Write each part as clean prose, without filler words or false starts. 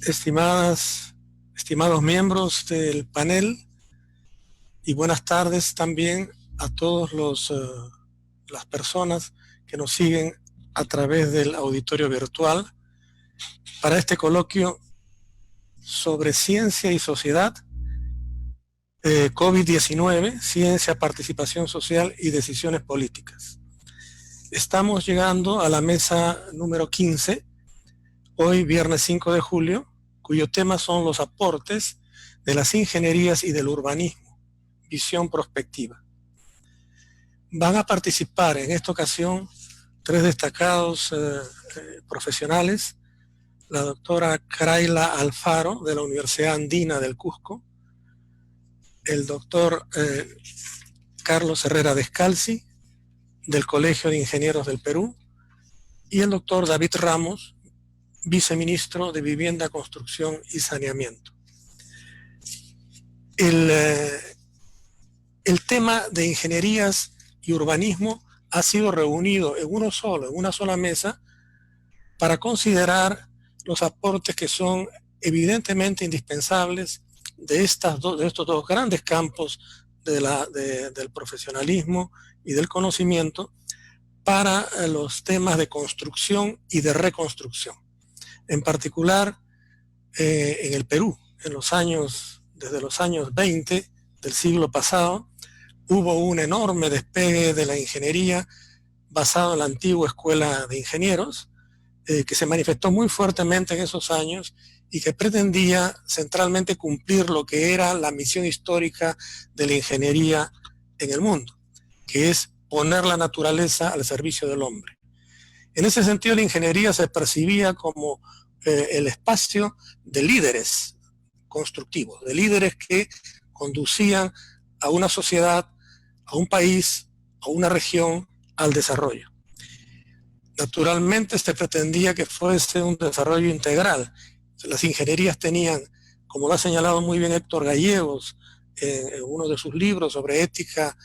Estimados miembros del panel, y buenas tardes también a todos las personas que nos siguen a través del auditorio virtual para este coloquio sobre ciencia y sociedad, COVID-19, ciencia, participación social y decisiones políticas. Estamos llegando a la mesa número 15, hoy viernes 5 de julio, cuyo tema son los aportes de las ingenierías y del urbanismo, visión prospectiva. Van a participar en esta ocasión tres destacados profesionales: la doctora Kraila Alfaro, de la Universidad Andina del Cusco, el doctor Carlos Herrera Descalzi, del Colegio de Ingenieros del Perú, y el doctor David Ramos, viceministro de Vivienda, Construcción y Saneamiento. El tema de ingenierías y urbanismo ha sido reunido en una sola mesa para considerar los aportes que son evidentemente indispensables de estos dos grandes campos del profesionalismo y del conocimiento para los temas de construcción y de reconstrucción. En particular, en el Perú, desde los años 20 del siglo pasado, hubo un enorme despegue de la ingeniería basado en la antigua escuela de ingenieros, que se manifestó muy fuertemente en esos años y que pretendía centralmente cumplir lo que era la misión histórica de la ingeniería en el mundo, que es poner la naturaleza al servicio del hombre. En ese sentido, la ingeniería se percibía como el espacio de líderes constructivos, de líderes que conducían a una sociedad, a un país, a una región, al desarrollo. Naturalmente se pretendía que fuese un desarrollo integral. Las ingenierías tenían, como lo ha señalado muy bien Héctor Gallegos en uno de sus libros sobre ética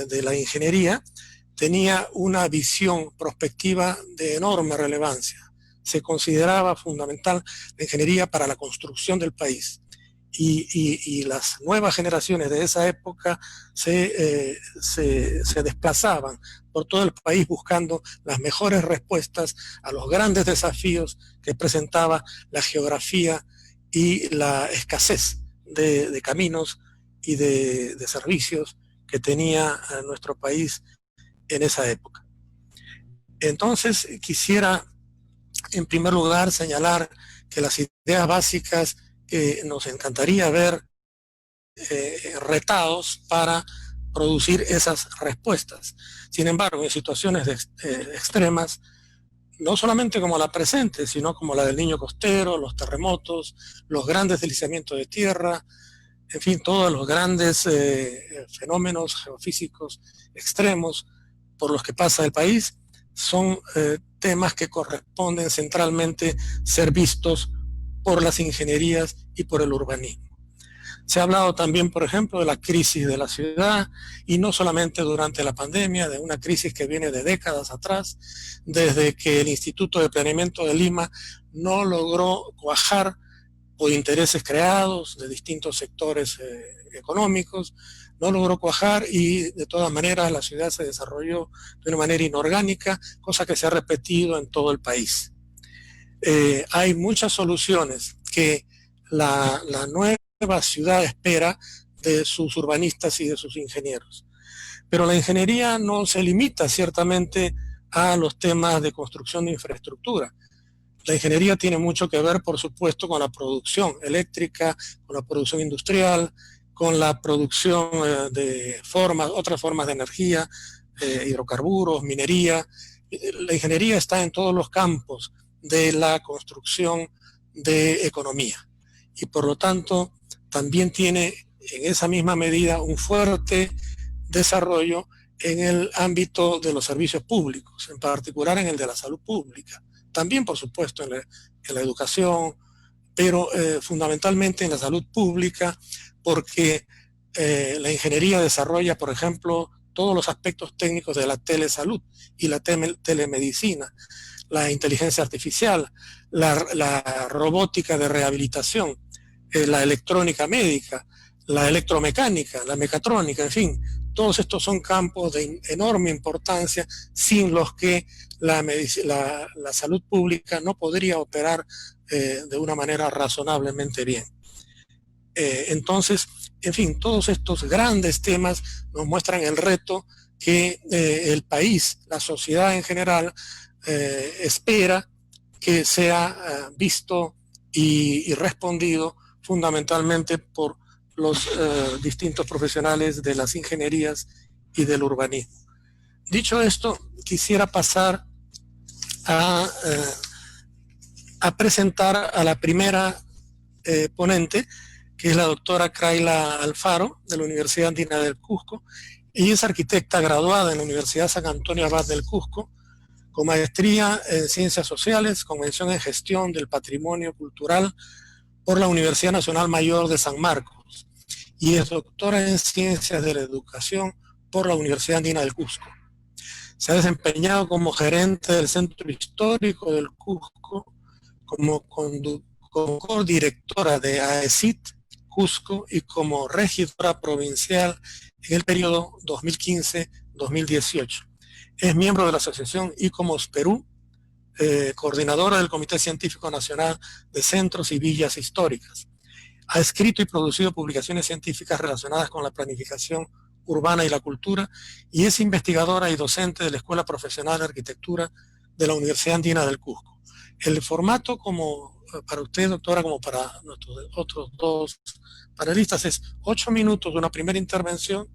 de la ingeniería, tenía una visión prospectiva de enorme relevancia. Se consideraba fundamental la ingeniería para la construcción del país. Y las nuevas generaciones de esa época se desplazaban por todo el país buscando las mejores respuestas a los grandes desafíos que presentaba la geografía y la escasez de caminos y de servicios que tenía nuestro país en esa época. Entonces quisiera en primer lugar señalar que las ideas básicas que nos encantaría ver retados para producir esas respuestas. Sin embargo, en situaciones extremas, no solamente como la presente, sino como la del Niño Costero, los terremotos, los grandes deslizamientos de tierra, en fin, todos los grandes fenómenos geofísicos extremos por los que pasa el país, son temas que corresponden centralmente ser vistos por las ingenierías y por el urbanismo. Se ha hablado también, por ejemplo, de la crisis de la ciudad, y no solamente durante la pandemia, de una crisis que viene de décadas atrás, desde que el Instituto de Planeamiento de Lima no logró cuajar por intereses creados de distintos sectores económicos, no logró cuajar, y de todas maneras la ciudad se desarrolló de una manera inorgánica, cosa que se ha repetido en todo el país. Hay muchas soluciones que la nueva ciudad espera de sus urbanistas y de sus ingenieros. Pero la ingeniería no se limita ciertamente a los temas de construcción de infraestructura. La ingeniería tiene mucho que ver, por supuesto, con la producción eléctrica, con la producción industrial, con la producción de otras formas de energía, hidrocarburos, minería. La ingeniería está en todos los campos de la construcción de economía, y por lo tanto también tiene en esa misma medida un fuerte desarrollo en el ámbito de los servicios públicos, en particular en el de la salud pública, también por supuesto en la educación, pero fundamentalmente en la salud pública, porque la ingeniería desarrolla, por ejemplo, todos los aspectos técnicos de la telesalud y la telemedicina, la inteligencia artificial, la robótica de rehabilitación, la electrónica médica, la electromecánica, la mecatrónica, en fin, todos estos son campos de enorme importancia sin los que la salud pública no podría operar de una manera razonablemente bien. Entonces, en fin, todos estos grandes temas nos muestran el reto que el país, la sociedad en general, espera que sea visto y respondido fundamentalmente por los distintos profesionales de las ingenierías y del urbanismo. Dicho esto, quisiera pasar a presentar a la primera ponente, que es la doctora Kraila Alfaro, de la Universidad Andina del Cusco. Ella es arquitecta graduada en la Universidad San Antonio Abad del Cusco, con maestría en Ciencias Sociales, con mención en Gestión del Patrimonio Cultural por la Universidad Nacional Mayor de San Marcos, y es doctora en Ciencias de la Educación por la Universidad Andina del Cusco. Se ha desempeñado como gerente del Centro Histórico del Cusco, como codirectora de AECIT Cusco y como regidora provincial en el periodo 2015-2018. Es miembro de la Asociación ICOMOS Perú, coordinadora del Comité Científico Nacional de Centros y Villas Históricas. Ha escrito y producido publicaciones científicas relacionadas con la planificación urbana y la cultura, y es investigadora y docente de la Escuela Profesional de Arquitectura de la Universidad Andina del Cusco. El formato, como para usted, doctora, como para nuestros otros dos panelistas, es 8 minutos de una primera intervención,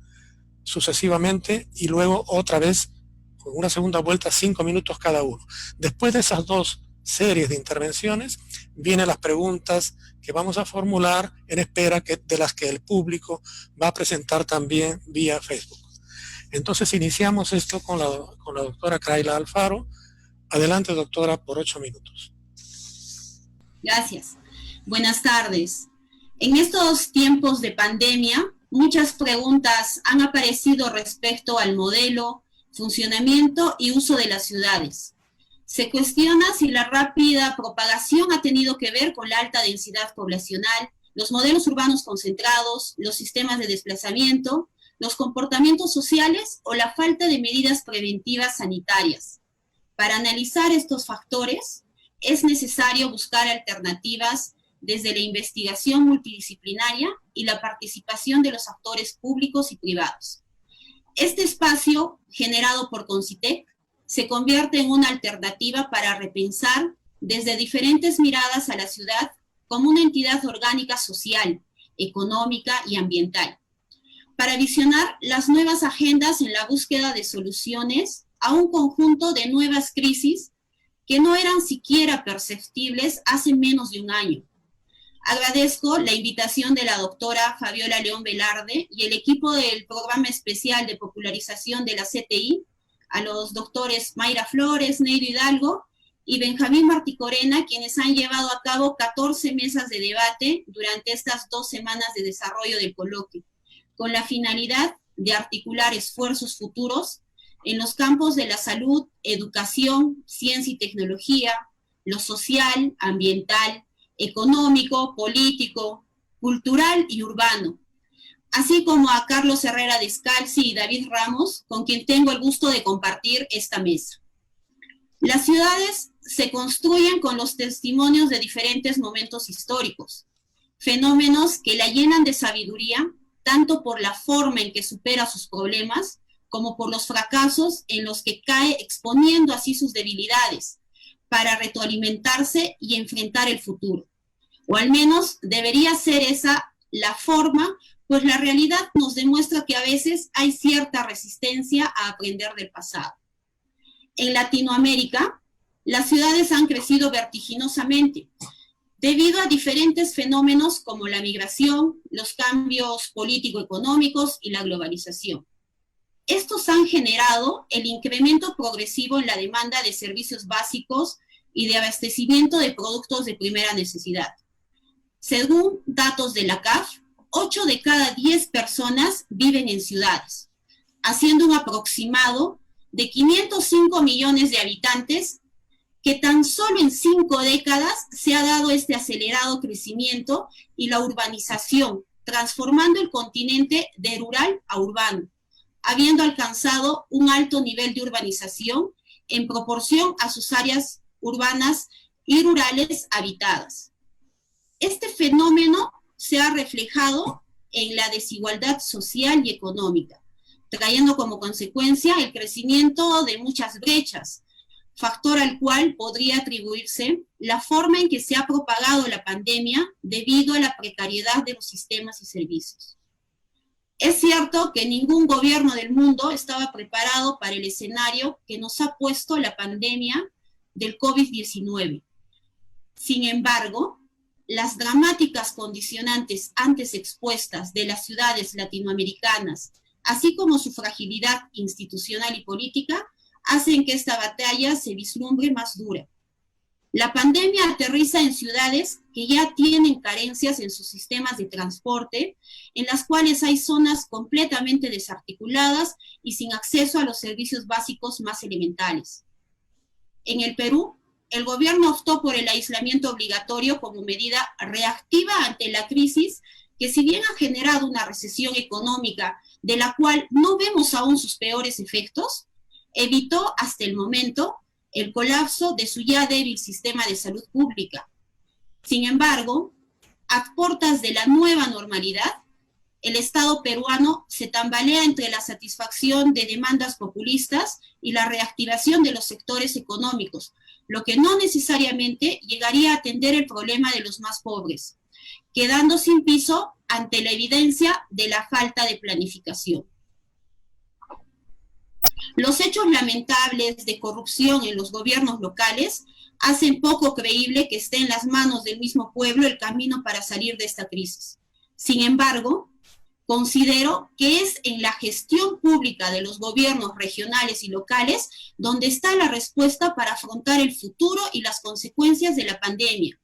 sucesivamente, y luego otra vez, con una segunda vuelta, 5 minutos cada uno. Después de esas dos series de intervenciones, vienen las preguntas que vamos a formular en espera de las que el público va a presentar también vía Facebook. Entonces iniciamos esto con la doctora Kraila Alfaro. Adelante, doctora, por 8 minutos. Gracias. Buenas tardes. En estos tiempos de pandemia, muchas preguntas han aparecido respecto al modelo, funcionamiento y uso de las ciudades. Se cuestiona si la rápida propagación ha tenido que ver con la alta densidad poblacional, los modelos urbanos concentrados, los sistemas de desplazamiento, los comportamientos sociales o la falta de medidas preventivas sanitarias. Para analizar estos factores, es necesario buscar alternativas desde la investigación multidisciplinaria y la participación de los actores públicos y privados. Este espacio, generado por Concitec, se convierte en una alternativa para repensar desde diferentes miradas a la ciudad como una entidad orgánica social, económica y ambiental, para visionar las nuevas agendas en la búsqueda de soluciones a un conjunto de nuevas crisis que no eran siquiera perceptibles hace menos de un año. Agradezco la invitación de la doctora Fabiola León Velarde y el equipo del Programa Especial de Popularización de la CTI, a los doctores Mayra Flores, Neiro Hidalgo y Benjamín Marticorena, quienes han llevado a cabo 14 mesas de debate durante estas 2 semanas de desarrollo del coloquio, con la finalidad de articular esfuerzos futuros en los campos de la salud, educación, ciencia y tecnología, lo social, ambiental, económico, político, cultural y urbano, así como a Carlos Herrera Descalzi y David Ramos, con quien tengo el gusto de compartir esta mesa. Las ciudades se construyen con los testimonios de diferentes momentos históricos, fenómenos que la llenan de sabiduría, tanto por la forma en que supera sus problemas, como por los fracasos en los que cae, exponiendo así sus debilidades, para retroalimentarse y enfrentar el futuro. O al menos debería ser esa la forma, pues la realidad nos demuestra que a veces hay cierta resistencia a aprender del pasado. En Latinoamérica, las ciudades han crecido vertiginosamente, debido a diferentes fenómenos como la migración, los cambios político-económicos y la globalización. Estos han generado el incremento progresivo en la demanda de servicios básicos y de abastecimiento de productos de primera necesidad. Según datos de la CAF, 8 de cada 10 personas viven en ciudades, haciendo un aproximado de 505 millones de habitantes que tan solo en 5 décadas se ha dado este acelerado crecimiento y la urbanización, transformando el continente de rural a urbano, habiendo alcanzado un alto nivel de urbanización en proporción a sus áreas urbanas y rurales habitadas. Este fenómeno se ha reflejado en la desigualdad social y económica, trayendo como consecuencia el crecimiento de muchas brechas, factor al cual podría atribuirse la forma en que se ha propagado la pandemia debido a la precariedad de los sistemas y servicios. Es cierto que ningún gobierno del mundo estaba preparado para el escenario que nos ha puesto la pandemia del COVID-19. Sin embargo, las dramáticas condicionantes antes expuestas de las ciudades latinoamericanas, así como su fragilidad institucional y política, hacen que esta batalla se vislumbre más dura. La pandemia aterriza en ciudades que ya tienen carencias en sus sistemas de transporte, en las cuales hay zonas completamente desarticuladas y sin acceso a los servicios básicos más elementales. En el Perú, el gobierno optó por el aislamiento obligatorio como medida reactiva ante la crisis, que si bien ha generado una recesión económica de la cual no vemos aún sus peores efectos, evitó hasta el momento el colapso de su ya débil sistema de salud pública. Sin embargo, a puertas de la nueva normalidad, el Estado peruano se tambalea entre la satisfacción de demandas populistas y la reactivación de los sectores económicos, lo que no necesariamente llegaría a atender el problema de los más pobres, quedando sin piso ante la evidencia de la falta de planificación. Los hechos lamentables de corrupción en los gobiernos locales hacen poco creíble que esté en las manos del mismo pueblo el camino para salir de esta crisis. Sin embargo, considero que es en la gestión pública de los gobiernos regionales y locales donde está la respuesta para afrontar el futuro y las consecuencias de la pandemia,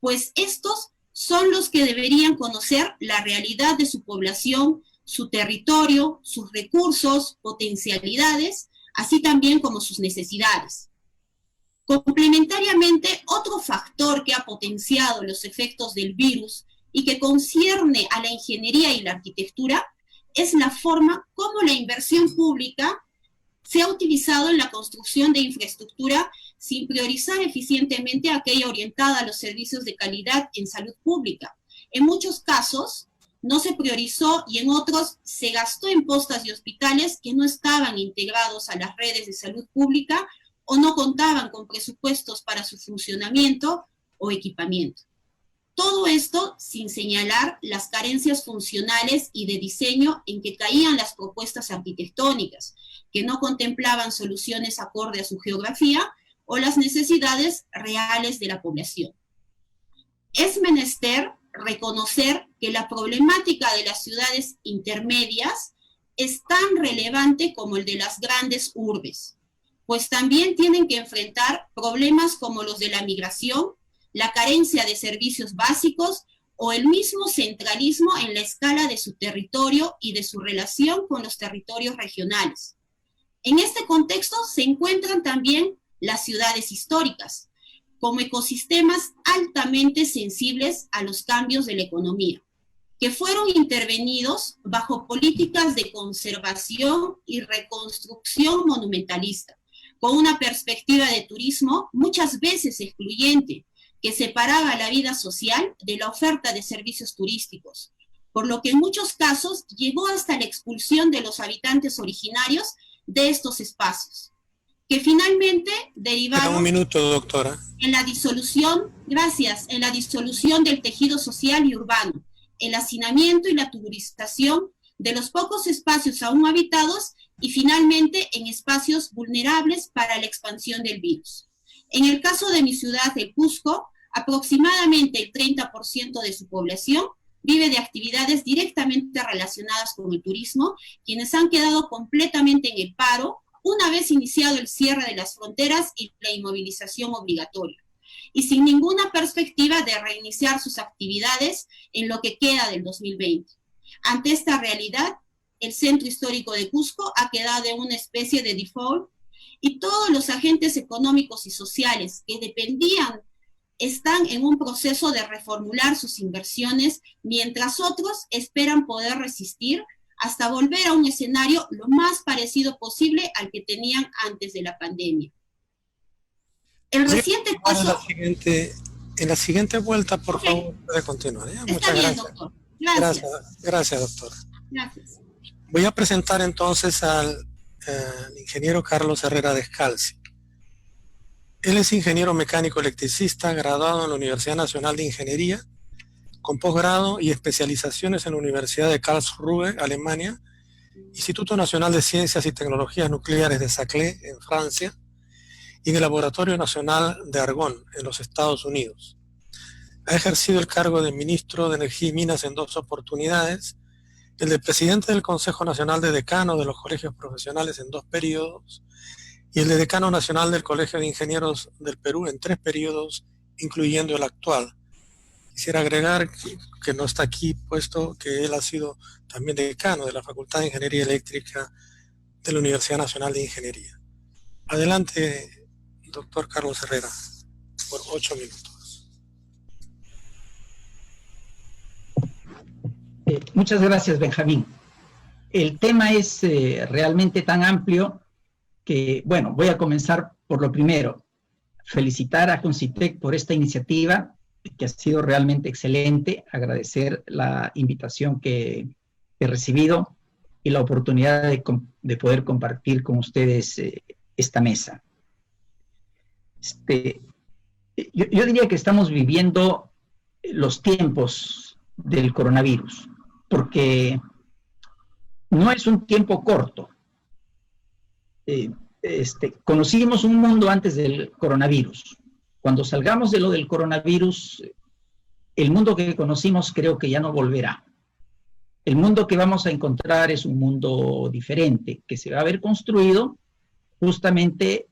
pues estos son los que deberían conocer la realidad de su población, su territorio, sus recursos, potencialidades, así también como sus necesidades. Complementariamente, otro factor que ha potenciado los efectos del virus y que concierne a la ingeniería y la arquitectura es la forma como la inversión pública se ha utilizado en la construcción de infraestructura sin priorizar eficientemente aquella orientada a los servicios de calidad en salud pública. En muchos casos, no se priorizó y en otros se gastó en postas y hospitales que no estaban integrados a las redes de salud pública o no contaban con presupuestos para su funcionamiento o equipamiento. Todo esto sin señalar las carencias funcionales y de diseño en que caían las propuestas arquitectónicas, que no contemplaban soluciones acorde a su geografía o las necesidades reales de la población. Es menester reconocer que la problemática de las ciudades intermedias es tan relevante como el de las grandes urbes, pues también tienen que enfrentar problemas como los de la migración, la carencia de servicios básicos o el mismo centralismo en la escala de su territorio y de su relación con los territorios regionales. En este contexto se encuentran también las ciudades históricas, como ecosistemas altamente sensibles a los cambios de la economía, que fueron intervenidos bajo políticas de conservación y reconstrucción monumentalista, con una perspectiva de turismo muchas veces excluyente, que separaba la vida social de la oferta de servicios turísticos, por lo que en muchos casos llegó hasta la expulsión de los habitantes originarios de estos espacios, que finalmente derivaron un minuto, doctora. En la disolución del tejido social y urbano, el hacinamiento y la turistización de los pocos espacios aún habitados y finalmente en espacios vulnerables para la expansión del virus. En el caso de mi ciudad, el Cusco, aproximadamente el 30% de su población vive de actividades directamente relacionadas con el turismo, quienes han quedado completamente en el paro una vez iniciado el cierre de las fronteras y la inmovilización obligatoria, y sin ninguna perspectiva de reiniciar sus actividades en lo que queda del 2020. Ante esta realidad, el centro histórico de Cusco ha quedado en una especie de default y todos los agentes económicos y sociales que dependían están en un proceso de reformular sus inversiones, mientras otros esperan poder resistir hasta volver a un escenario lo más parecido posible al que tenían antes de la pandemia. El reciente caso... En la siguiente vuelta, por favor, puede continuar. Está bien, doctor. Gracias, doctor. Gracias. Voy a presentar entonces al ingeniero Carlos Herrera Descalzi. Él es ingeniero mecánico electricista, graduado en la Universidad Nacional de Ingeniería, con posgrado y especializaciones en la Universidad de Karlsruhe, Alemania, Instituto Nacional de Ciencias y Tecnologías Nucleares de Saclay, en Francia, y en el Laboratorio Nacional de Argonne, en los Estados Unidos. Ha ejercido el cargo de ministro de Energía y Minas en 2 oportunidades, el de presidente del Consejo Nacional de Decanos de los Colegios Profesionales en 2 periodos, y el de decano nacional del Colegio de Ingenieros del Perú en 3 periodos, incluyendo el actual. Quisiera agregar que no está aquí puesto que él ha sido también decano de la Facultad de Ingeniería Eléctrica de la Universidad Nacional de Ingeniería. Adelante, doctor Carlos Herrera, por 8 minutos. Muchas gracias, Benjamín. El tema es realmente tan amplio que, bueno, voy a comenzar por lo primero. Felicitar a Concitec por esta iniciativa, que ha sido realmente excelente. Agradecer la invitación que he recibido y la oportunidad de poder compartir con ustedes esta mesa. Yo diría que estamos viviendo los tiempos del coronavirus, porque no es un tiempo corto. Conocimos un mundo antes del coronavirus. Cuando salgamos de lo del coronavirus, el mundo que conocimos creo que ya no volverá. El mundo que vamos a encontrar es un mundo diferente, que se va a ver construido justamente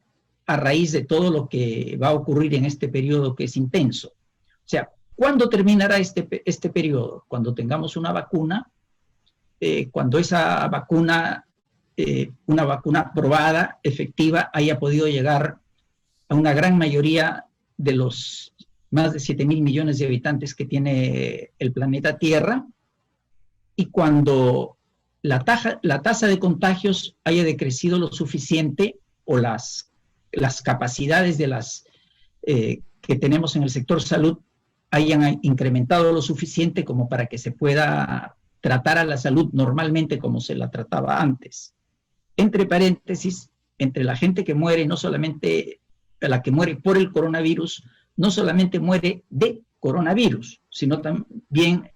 a raíz de todo lo que va a ocurrir en este periodo que es intenso. O sea, ¿cuándo terminará este periodo? Cuando tengamos una vacuna, cuando esa vacuna, una vacuna probada, efectiva, haya podido llegar a una gran mayoría de los más de 7.000 millones de habitantes que tiene el planeta Tierra, y cuando la tasa de contagios haya decrecido lo suficiente, o las capacidades de que tenemos en el sector salud hayan incrementado lo suficiente como para que se pueda tratar a la salud normalmente como se la trataba antes. Entre paréntesis, entre la gente que muere, no solamente la que muere por el coronavirus, no solamente muere de coronavirus, sino también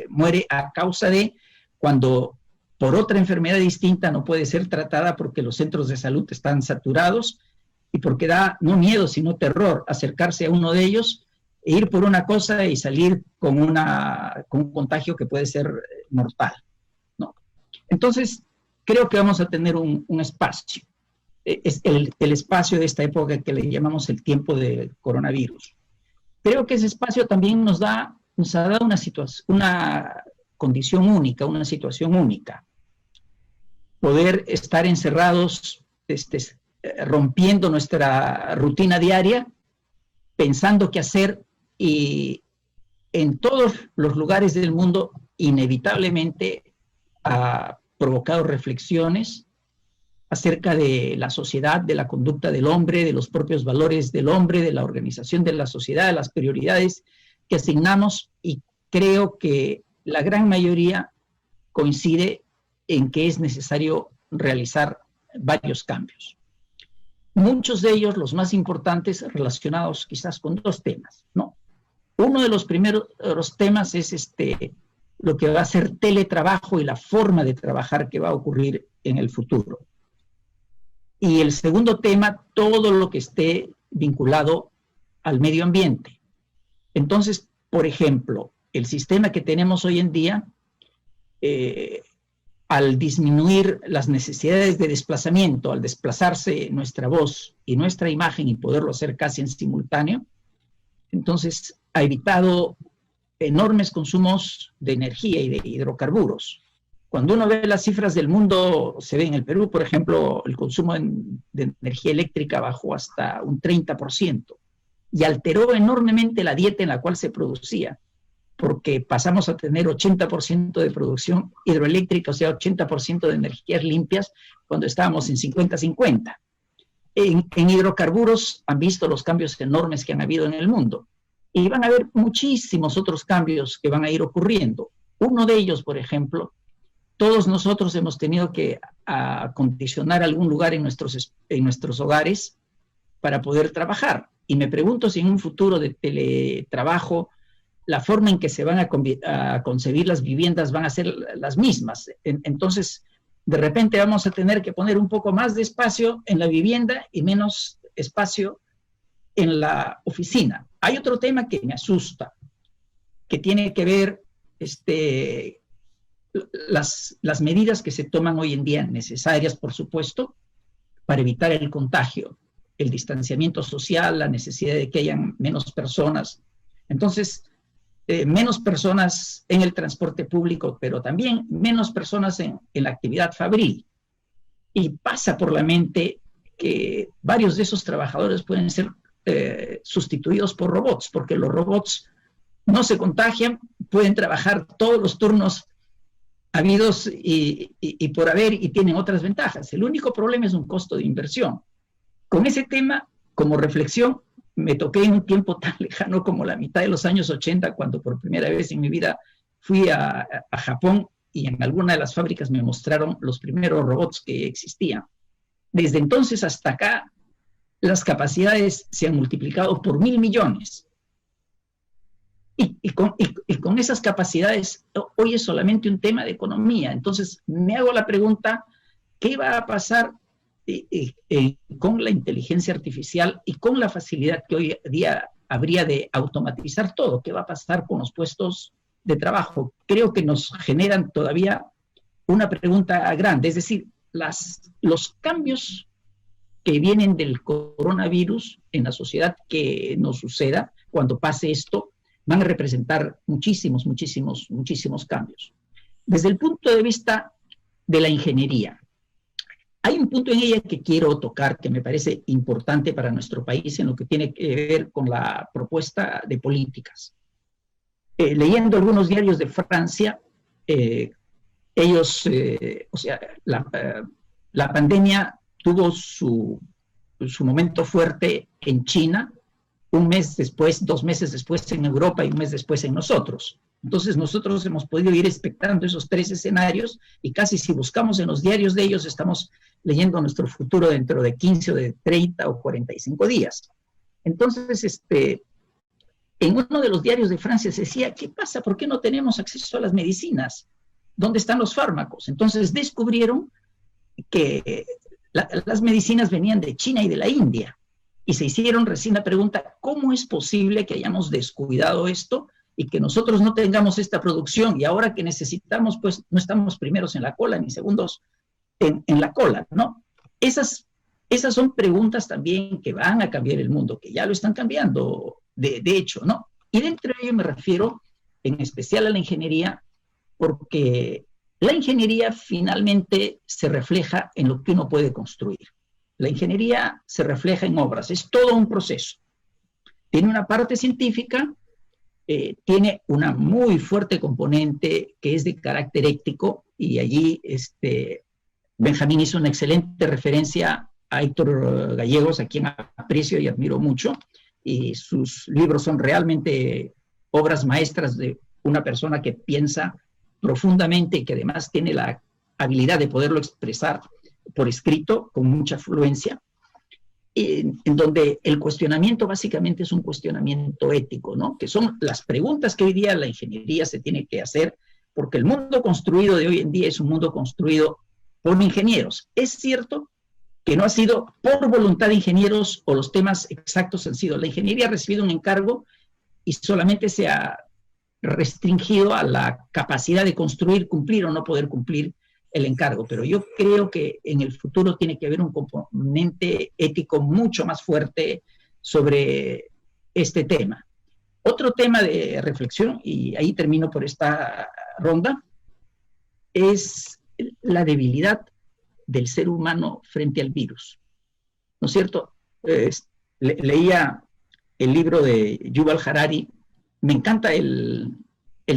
muere a causa de cuando por otra enfermedad distinta no puede ser tratada porque los centros de salud están saturados y porque da no miedo sino terror acercarse a uno de ellos e ir por una cosa y salir con un contagio que puede ser mortal, ¿no? Entonces, creo que vamos a tener un espacio. Es el espacio de esta época que le llamamos el tiempo del coronavirus. Creo que ese espacio también nos ha dado una condición única, una situación única. Poder estar encerrados, rompiendo nuestra rutina diaria, pensando qué hacer, y en todos los lugares del mundo inevitablemente ha provocado reflexiones acerca de la sociedad, de la conducta del hombre, de los propios valores del hombre, de la organización de la sociedad, de las prioridades que asignamos, y creo que la gran mayoría coincide en que es necesario realizar varios cambios. Muchos de ellos, los más importantes, relacionados quizás con 2 temas, ¿no? Uno de los primeros temas es lo que va a ser teletrabajo y la forma de trabajar que va a ocurrir en el futuro. Y el segundo tema, todo lo que esté vinculado al medio ambiente. Entonces, por ejemplo, el sistema que tenemos hoy en día, al disminuir las necesidades de desplazamiento, al desplazarse nuestra voz y nuestra imagen y poderlo hacer casi en simultáneo, entonces ha evitado enormes consumos de energía y de hidrocarburos. Cuando uno ve las cifras del mundo, se ve en el Perú, por ejemplo, el consumo de energía eléctrica bajó hasta un 30% y alteró enormemente la dieta en la cual se producía, porque pasamos a tener 80% de producción hidroeléctrica, o sea, 80% de energías limpias, cuando estábamos en 50-50. En hidrocarburos han visto los cambios enormes que han habido en el mundo, y van a haber muchísimos otros cambios que van a ir ocurriendo. Uno de ellos, por ejemplo, todos nosotros hemos tenido que acondicionar algún lugar en nuestros hogares para poder trabajar. Y me pregunto si en un futuro de teletrabajo, la forma en que se van a concebir las viviendas van a ser las mismas. Entonces, de repente vamos a tener que poner un poco más de espacio en la vivienda y menos espacio en la oficina. Hay otro tema que me asusta, que tiene que ver las medidas que se toman hoy en día, necesarias, por supuesto, para evitar el contagio, el distanciamiento social, la necesidad de que hayan menos personas. Entonces, menos personas en el transporte público, pero también menos personas en la actividad fabril. Y pasa por la mente que varios de esos trabajadores pueden ser sustituidos por robots, porque los robots no se contagian, pueden trabajar todos los turnos habidos y por haber, y tienen otras ventajas. El único problema es un costo de inversión. Con ese tema, como reflexión, me toqué en un tiempo tan lejano como la mitad de los años 80, cuando por primera vez en mi vida fui a Japón y en alguna de las fábricas me mostraron los primeros robots que existían. Desde entonces hasta acá, las capacidades se han multiplicado por 1.000 millones. Y con esas capacidades, hoy es solamente un tema de economía. Entonces, me hago la pregunta, ¿qué va a pasar con la inteligencia artificial y con la facilidad que hoy día habría de automatizar todo? ¿Qué va a pasar con los puestos de trabajo? Creo que nos generan todavía una pregunta grande, es decir, los cambios que vienen del coronavirus en la sociedad que nos suceda cuando pase esto, van a representar muchísimos cambios. Desde el punto de vista de la ingeniería, hay un punto en ella que quiero tocar que me parece importante para nuestro país en lo que tiene que ver con la propuesta de políticas. Leyendo algunos diarios de Francia, la pandemia tuvo su momento fuerte en China, un mes después, 2 meses después en Europa y un mes después en nosotros. Entonces nosotros hemos podido ir expectando esos 3 escenarios y casi si buscamos en los diarios de ellos estamos leyendo nuestro futuro dentro de 15 o de 30 o 45 días. Entonces, en uno de los diarios de Francia se decía, ¿qué pasa? ¿Por qué no tenemos acceso a las medicinas? ¿Dónde están los fármacos? Entonces descubrieron que las medicinas venían de China y de la India. Y se hicieron recién la pregunta, ¿cómo es posible que hayamos descuidado esto y que nosotros no tengamos esta producción? Y ahora que necesitamos, pues no estamos primeros en la cola ni segundos en la cola, ¿no? Esas son preguntas también que van a cambiar el mundo, que ya lo están cambiando, de hecho, ¿no? Y dentro de ello me refiero en especial a la ingeniería, porque la ingeniería finalmente se refleja en lo que uno puede construir. La ingeniería se refleja en obras, es todo un proceso. Tiene una parte científica, tiene una muy fuerte componente que es de carácter ético, y allí Benjamín hizo una excelente referencia a Héctor Gallegos, a quien aprecio y admiro mucho, y sus libros son realmente obras maestras de una persona que piensa profundamente y que además tiene la habilidad de poderlo expresar por escrito con mucha fluencia, en donde el cuestionamiento básicamente es un cuestionamiento ético, ¿no? Que son las preguntas que hoy día la ingeniería se tiene que hacer, porque el mundo construido de hoy en día es un mundo construido por ingenieros. Es cierto que no ha sido por voluntad de ingenieros o los temas exactos han sido. La ingeniería ha recibido un encargo y solamente se ha restringido a la capacidad de construir, cumplir o no poder cumplir el encargo, pero yo creo que en el futuro tiene que haber un componente ético mucho más fuerte sobre este tema. Otro tema de reflexión, y ahí termino por esta ronda, es la debilidad del ser humano frente al virus, ¿no es cierto? Leía el libro de Yuval Harari, me encanta el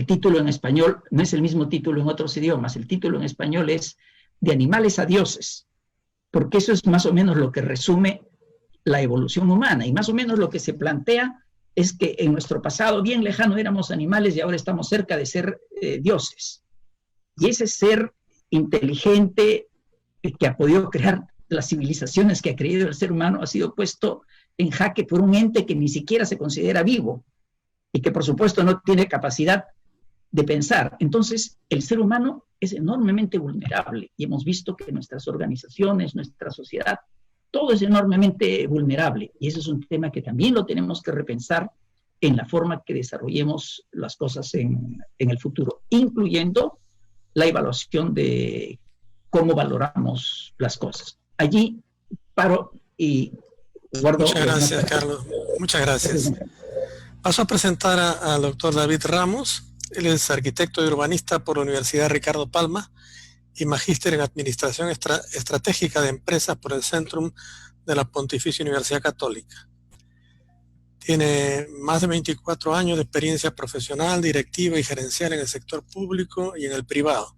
título en español, no es el mismo título en otros idiomas, el título en español es De animales a dioses, porque eso es más o menos lo que resume la evolución humana, y más o menos lo que se plantea es que en nuestro pasado bien lejano éramos animales y ahora estamos cerca de ser dioses. Y ese ser inteligente que ha podido crear las civilizaciones que ha creado el ser humano ha sido puesto en jaque por un ente que ni siquiera se considera vivo y que por supuesto no tiene capacidad de pensar. Entonces, el ser humano es enormemente vulnerable y hemos visto que nuestras organizaciones, nuestra sociedad, todo es enormemente vulnerable, y ese es un tema que también lo tenemos que repensar en la forma que desarrollemos las cosas en el futuro, incluyendo la evaluación de cómo valoramos las cosas. Allí paro y guardo... Muchas gracias, Carlos. Muchas gracias. Paso a presentar al doctor David Ramos. Él es arquitecto y urbanista por la Universidad Ricardo Palma y magíster en Administración Estratégica de Empresas por el Centrum de la Pontificia Universidad Católica. Tiene más de 24 años de experiencia profesional, directiva y gerencial en el sector público y en el privado.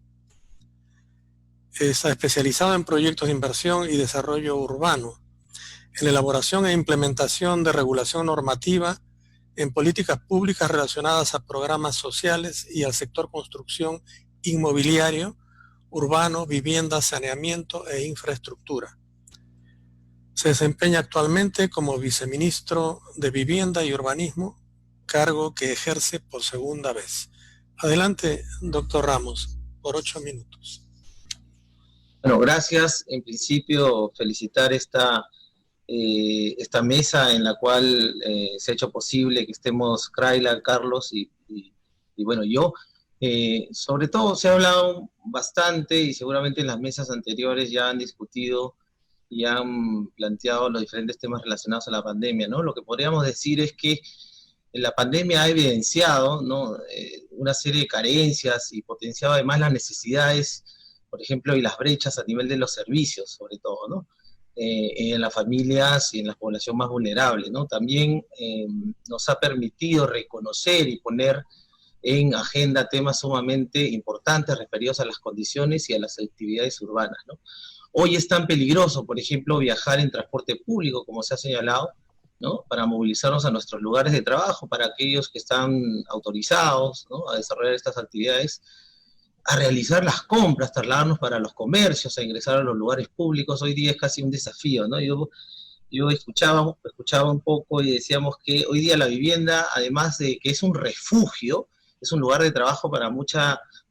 Está especializado en proyectos de inversión y desarrollo urbano, en la elaboración e implementación de regulación normativa, en políticas públicas relacionadas a programas sociales y al sector construcción inmobiliario, urbano, vivienda, saneamiento e infraestructura. Se desempeña actualmente como viceministro de Vivienda y Urbanismo, cargo que ejerce por segunda vez. Adelante, doctor Ramos, por 8 minutos. Bueno, gracias. En principio, felicitar esta mesa en la cual se ha hecho posible que estemos Kraila, Carlos y bueno, yo. Sobre todo se ha hablado bastante y seguramente en las mesas anteriores ya han discutido y han planteado los diferentes temas relacionados a la pandemia, ¿no? Lo que podríamos decir es que la pandemia ha evidenciado, ¿no?, una serie de carencias y potenciado además las necesidades, por ejemplo, y las brechas a nivel de los servicios, sobre todo, ¿no? En las familias y en la población más vulnerable, ¿no? También nos ha permitido reconocer y poner en agenda temas sumamente importantes referidos a las condiciones y a las actividades urbanas, ¿no? Hoy es tan peligroso, por ejemplo, viajar en transporte público, como se ha señalado, ¿no?, para movilizarnos a nuestros lugares de trabajo, para aquellos que están autorizados, ¿no?, a desarrollar estas actividades, a realizar las compras, trasladarnos para los comercios, a ingresar a los lugares públicos. Hoy día es casi un desafío, ¿no? Yo escuchaba un poco y decíamos que hoy día la vivienda, además de que es un refugio, es un lugar de trabajo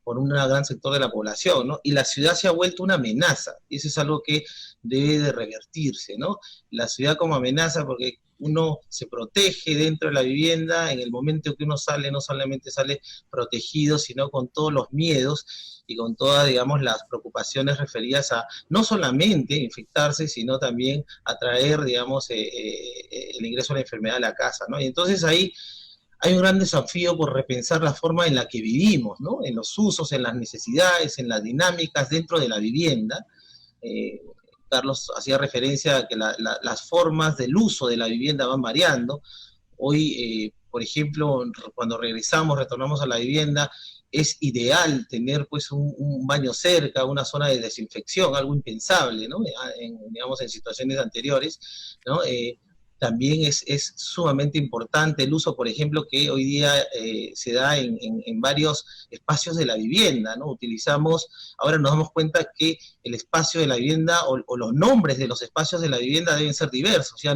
por un gran sector de la población, ¿no? Y la ciudad se ha vuelto una amenaza, y eso es algo que debe de revertirse, ¿no? La ciudad como amenaza, porque uno se protege dentro de la vivienda, en el momento que uno sale, no solamente sale protegido, sino con todos los miedos y con todas, digamos, las preocupaciones referidas a no solamente infectarse, sino también atraer, digamos, el ingreso de la enfermedad a la casa, ¿no? Y entonces ahí hay un gran desafío por repensar la forma en la que vivimos, ¿no?, en los usos, en las necesidades, en las dinámicas dentro de la vivienda. Carlos hacía referencia a que las formas del uso de la vivienda van variando. Hoy, por ejemplo, cuando retornamos a la vivienda, es ideal tener pues un baño cerca, una zona de desinfección, algo impensable, ¿no?, digamos, en situaciones anteriores, ¿no? También es sumamente importante el uso, por ejemplo, que hoy día se da en varios espacios de la vivienda, ¿no? Ahora nos damos cuenta que el espacio de la vivienda o los nombres de los espacios de la vivienda deben ser diversos, ya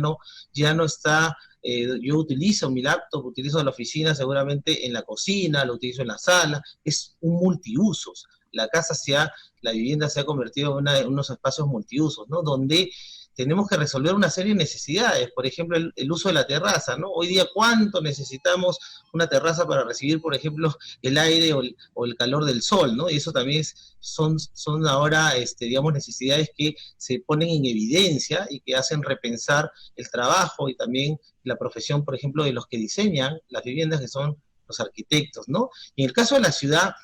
no está, yo utilizo mi laptop, utilizo la oficina seguramente en la cocina, lo utilizo en la sala, es un multiusos. La vivienda se ha convertido en unos espacios multiusos, ¿no?, donde tenemos que resolver una serie de necesidades, por ejemplo, el uso de la terraza, ¿no? Hoy día, ¿cuánto necesitamos una terraza para recibir, por ejemplo, el aire o el calor del sol, ¿no? Y eso también son ahora, digamos, necesidades que se ponen en evidencia y que hacen repensar el trabajo y también la profesión, por ejemplo, de los que diseñan las viviendas, que son los arquitectos, ¿no? Y en el caso de la ciudad,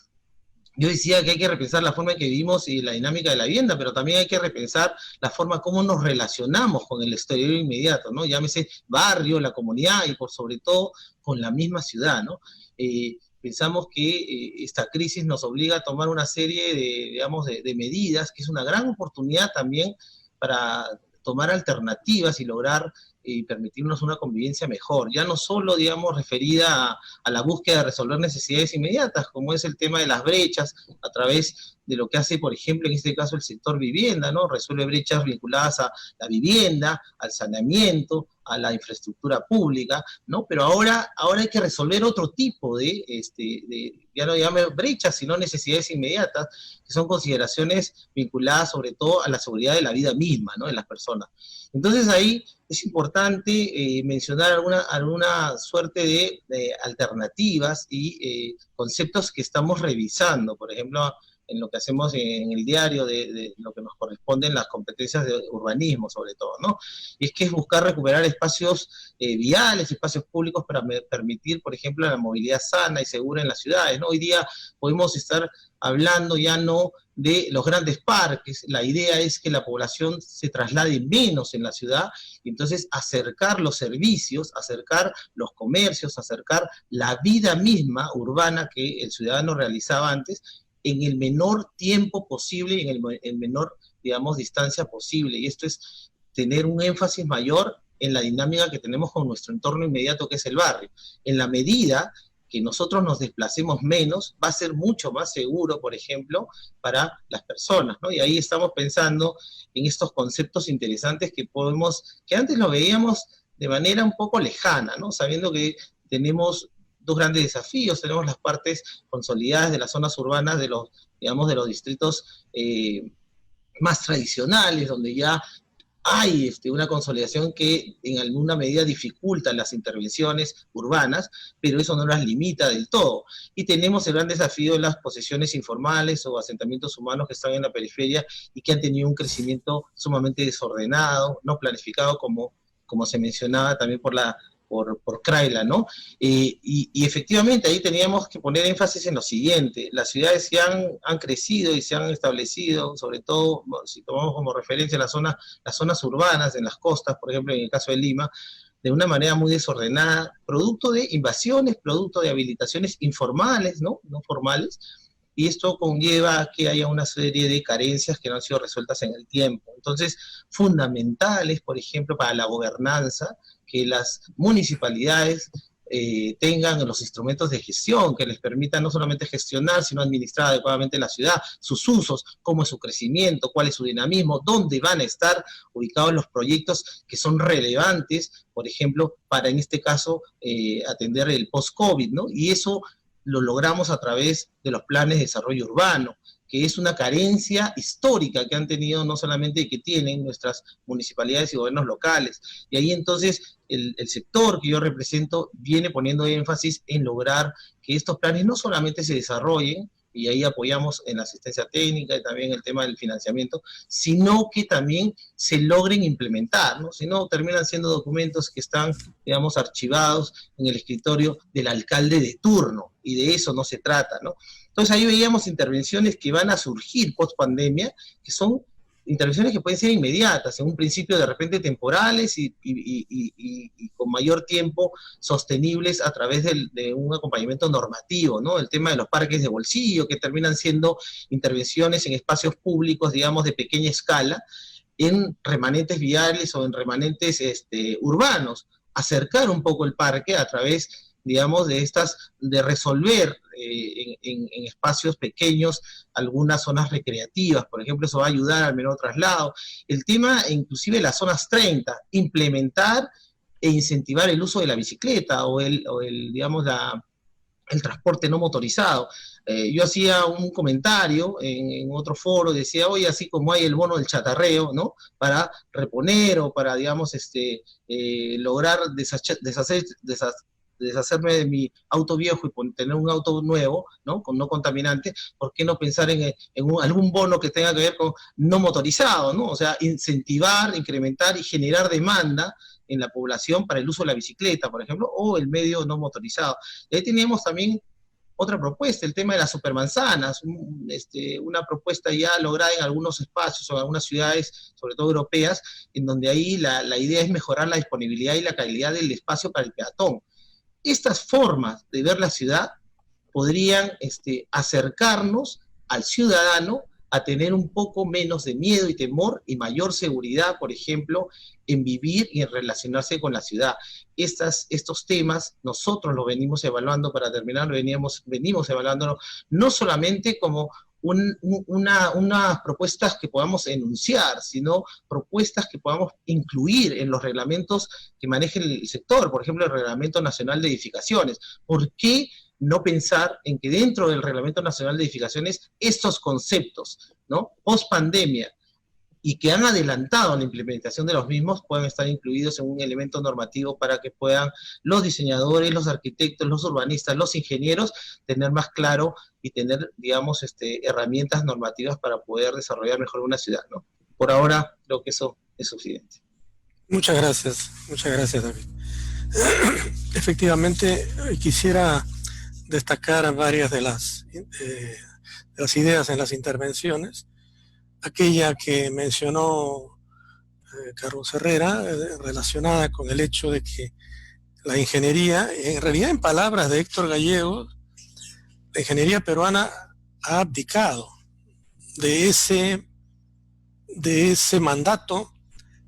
yo decía que hay que repensar la forma en que vivimos y la dinámica de la vivienda, pero también hay que repensar la forma como nos relacionamos con el exterior inmediato, ¿no? Llámese barrio, la comunidad y por sobre todo con la misma ciudad, ¿no? Pensamos que esta crisis nos obliga a tomar una serie de, digamos, de medidas, que es una gran oportunidad también para tomar alternativas y lograr permitirnos una convivencia mejor, ya no solo, digamos, referida a la búsqueda de resolver necesidades inmediatas, como es el tema de las brechas, a través de lo que hace, por ejemplo, en este caso el sector vivienda, ¿no? Resuelve brechas vinculadas a la vivienda, al saneamiento, a la infraestructura pública, ¿no? Pero ahora hay que resolver otro tipo ya no llame brechas, sino necesidades inmediatas, que son consideraciones vinculadas sobre todo a la seguridad de la vida misma, ¿no? De las personas. Entonces ahí es importante mencionar alguna suerte de alternativas y conceptos que estamos revisando, por ejemplo, en lo que hacemos en el diario, de lo que nos corresponden las competencias de urbanismo, sobre todo, ¿no? Y es que es buscar recuperar espacios viales, espacios públicos para permitir, por ejemplo, la movilidad sana y segura en las ciudades, ¿no? Hoy día podemos estar hablando ya no de los grandes parques, la idea es que la población se traslade menos en la ciudad, y entonces acercar los servicios, acercar los comercios, acercar la vida misma urbana que el ciudadano realizaba antes, en el menor tiempo posible y en el menor, digamos, distancia posible. Y esto es tener un énfasis mayor en la dinámica que tenemos con nuestro entorno inmediato, que es el barrio. En la medida que nosotros nos desplacemos menos, va a ser mucho más seguro, por ejemplo, para las personas, ¿no? Y ahí estamos pensando en estos conceptos interesantes que antes lo veíamos de manera un poco lejana, ¿no? Sabiendo que tenemos dos grandes desafíos. Tenemos las partes consolidadas de las zonas urbanas, de los distritos más tradicionales, donde ya hay una consolidación que en alguna medida dificulta las intervenciones urbanas, pero eso no las limita del todo. Y tenemos el gran desafío de las posesiones informales o asentamientos humanos que están en la periferia y que han tenido un crecimiento sumamente desordenado, no planificado, como se mencionaba también por Kraila, ¿no? Y efectivamente ahí teníamos que poner énfasis en lo siguiente: las ciudades ya han crecido y se han establecido, sobre todo si tomamos como referencia las zonas urbanas, en las costas, por ejemplo, en el caso de Lima, de una manera muy desordenada, producto de invasiones, producto de habilitaciones informales, no formales, y esto conlleva que haya una serie de carencias que no han sido resueltas en el tiempo. Entonces, fundamentales, por ejemplo, para la gobernanza, que las municipalidades tengan los instrumentos de gestión que les permitan no solamente gestionar, sino administrar adecuadamente la ciudad, sus usos, cómo es su crecimiento, cuál es su dinamismo, dónde van a estar ubicados los proyectos que son relevantes, por ejemplo, para en este caso atender el post-COVID, ¿no? Y eso lo logramos a través de los planes de desarrollo urbano, que es una carencia histórica que han tenido no solamente que tienen nuestras municipalidades y gobiernos locales. Y ahí entonces el sector que yo represento viene poniendo énfasis en lograr que estos planes no solamente se desarrollen, y ahí apoyamos en la asistencia técnica y también el tema del financiamiento, sino que también se logren implementar, ¿no? Si no, terminan siendo documentos que están, digamos, archivados en el escritorio del alcalde de turno, y de eso no se trata, ¿no? Entonces ahí veíamos intervenciones que van a surgir post pandemia, que son intervenciones que pueden ser inmediatas, en un principio de repente temporales y con mayor tiempo sostenibles a través de un acompañamiento normativo, ¿no? El tema de los parques de bolsillo, que terminan siendo intervenciones en espacios públicos, digamos, de pequeña escala, en remanentes viales o en remanentes urbanos, acercar un poco el parque a través, digamos, de resolver en espacios pequeños algunas zonas recreativas, por ejemplo. Eso va a ayudar al menor traslado. El tema, inclusive las zonas 30, implementar e incentivar el uso de la bicicleta o el transporte no motorizado. Yo hacía un comentario en otro foro, decía, oye, así como hay el bono del chatarreo, ¿no? Para reponer o para, digamos, lograr deshacerme de mi auto viejo y tener un auto nuevo, ¿no? No contaminante. ¿Por qué no pensar en algún bono que tenga que ver con no motorizado, ¿no? O sea, incentivar, incrementar y generar demanda en la población para el uso de la bicicleta, por ejemplo, o el medio no motorizado. Y ahí teníamos también otra propuesta, el tema de las supermanzanas, una propuesta ya lograda en algunos espacios o en algunas ciudades, sobre todo europeas, en donde ahí la idea es mejorar la disponibilidad y la calidad del espacio para el peatón. Estas formas de ver la ciudad podrían acercarnos al ciudadano a tener un poco menos de miedo y temor y mayor seguridad, por ejemplo, en vivir y en relacionarse con la ciudad. Estos temas nosotros los venimos evaluando, para terminar, venimos evaluándolo no solamente como unas propuestas que podamos enunciar, sino propuestas que podamos incluir en los reglamentos que maneje el sector, por ejemplo, el Reglamento Nacional de Edificaciones. ¿Por qué no pensar en que dentro del Reglamento Nacional de Edificaciones estos conceptos, ¿no?, post pandemia, y que han adelantado la implementación de los mismos, puedan estar incluidos en un elemento normativo para que puedan los diseñadores, los arquitectos, los urbanistas, los ingenieros tener más claro y tener, digamos, herramientas normativas para poder desarrollar mejor una ciudad, ¿no? Por ahora creo que eso es suficiente. Muchas gracias, David. Efectivamente, quisiera destacar varias de las ideas en las intervenciones. Aquella que mencionó Carlos Herrera, relacionada con el hecho de que la ingeniería, en realidad en palabras de Héctor Gallego, la ingeniería peruana ha abdicado de ese mandato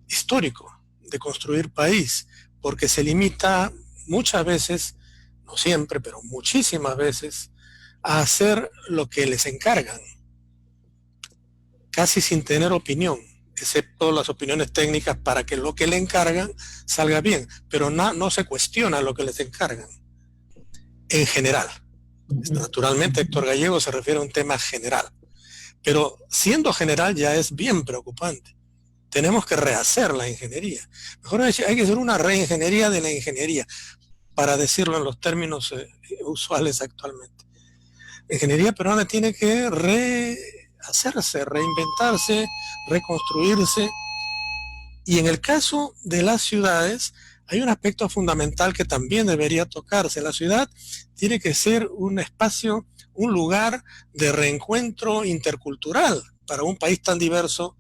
histórico de construir país, porque se limita muchas veces, no siempre, pero muchísimas veces, a hacer lo que les encargan, casi sin tener opinión, excepto las opiniones técnicas para que lo que le encargan salga bien, pero no se cuestiona lo que les encargan, en general. Naturalmente, Héctor Gallego se refiere a un tema general, pero siendo general ya es bien preocupante. Tenemos que rehacer la ingeniería. Mejor hay que hacer una reingeniería de la ingeniería, para decirlo en los términos usuales actualmente. La ingeniería peruana tiene que rehacerse, reinventarse, reconstruirse. Y en el caso de las ciudades, hay un aspecto fundamental que también debería tocarse. La ciudad tiene que ser un espacio, un lugar de reencuentro intercultural para un país tan diverso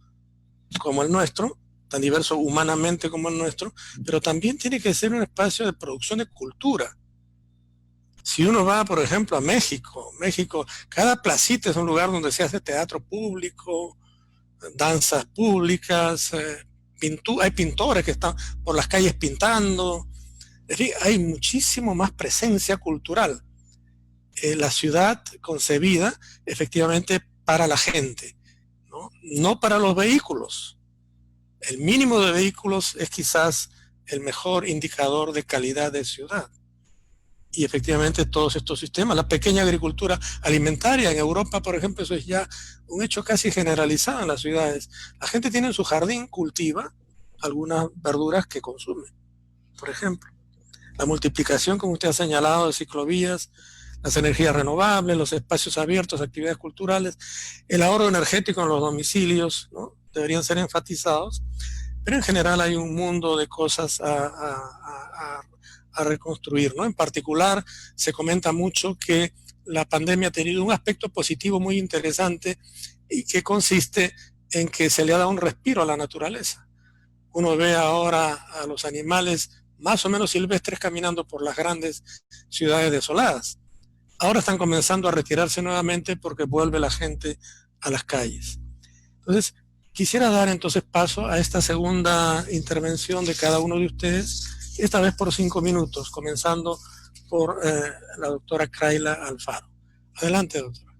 como el nuestro, tan diverso humanamente como el nuestro, pero también tiene que ser un espacio de producción de cultura. Si uno va, por ejemplo, a México, cada placita es un lugar donde se hace teatro público, danzas públicas, hay pintores que están por las calles pintando. Es decir, hay muchísimo más presencia cultural. La ciudad concebida efectivamente para la gente, no para los vehículos. El mínimo de vehículos es quizás el mejor indicador de calidad de ciudad. Y efectivamente todos estos sistemas, la pequeña agricultura alimentaria en Europa, por ejemplo, eso es ya un hecho casi generalizado en las ciudades. La gente tiene en su jardín, cultiva algunas verduras que consume, por ejemplo. La multiplicación, como usted ha señalado, de ciclovías, las energías renovables, los espacios abiertos, actividades culturales, el ahorro energético en los domicilios, ¿no?, deberían ser enfatizados, pero en general hay un mundo de cosas a reconstruir, ¿no? En particular, se comenta mucho que la pandemia ha tenido un aspecto positivo muy interesante y que consiste en que se le ha dado un respiro a la naturaleza. Uno ve ahora a los animales más o menos silvestres caminando por las grandes ciudades desoladas. Ahora están comenzando a retirarse nuevamente porque vuelve la gente a las calles. Entonces, quisiera dar entonces paso a esta segunda intervención de cada uno de ustedes, esta vez por 5 minutos, comenzando por la doctora Kraila Alfaro. Adelante, doctora.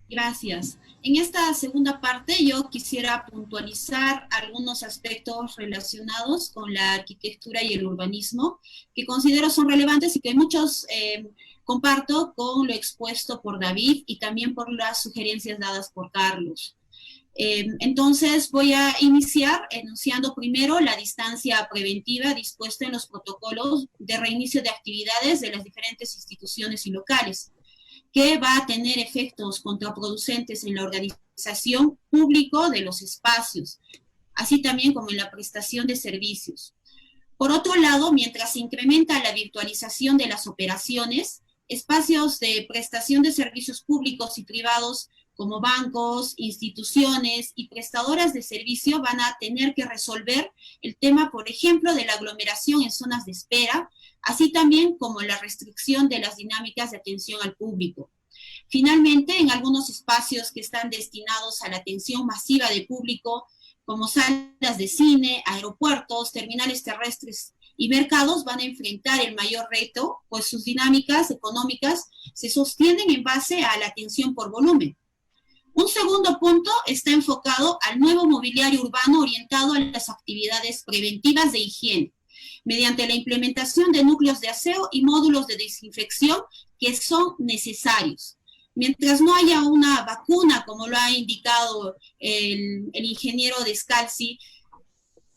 Gracias. En esta segunda parte yo quisiera puntualizar algunos aspectos relacionados con la arquitectura y el urbanismo que considero son relevantes y que muchos comparto con lo expuesto por David y también por las sugerencias dadas por Carlos. Entonces voy a iniciar enunciando primero la distancia preventiva dispuesta en los protocolos de reinicio de actividades de las diferentes instituciones y locales, que va a tener efectos contraproducentes en la organización pública de los espacios, así también como en la prestación de servicios. Por otro lado, mientras se incrementa la virtualización de las operaciones, espacios de prestación de servicios públicos y privados como bancos, instituciones y prestadoras de servicio van a tener que resolver el tema, por ejemplo, de la aglomeración en zonas de espera, así también como la restricción de las dinámicas de atención al público. Finalmente, en algunos espacios que están destinados a la atención masiva del público, como salas de cine, aeropuertos, terminales terrestres y mercados, van a enfrentar el mayor reto, pues sus dinámicas económicas se sostienen en base a la atención por volumen. Un segundo punto está enfocado al nuevo mobiliario urbano orientado a las actividades preventivas de higiene, mediante la implementación de núcleos de aseo y módulos de desinfección que son necesarios. Mientras no haya una vacuna, como lo ha indicado el ingeniero Descalzi,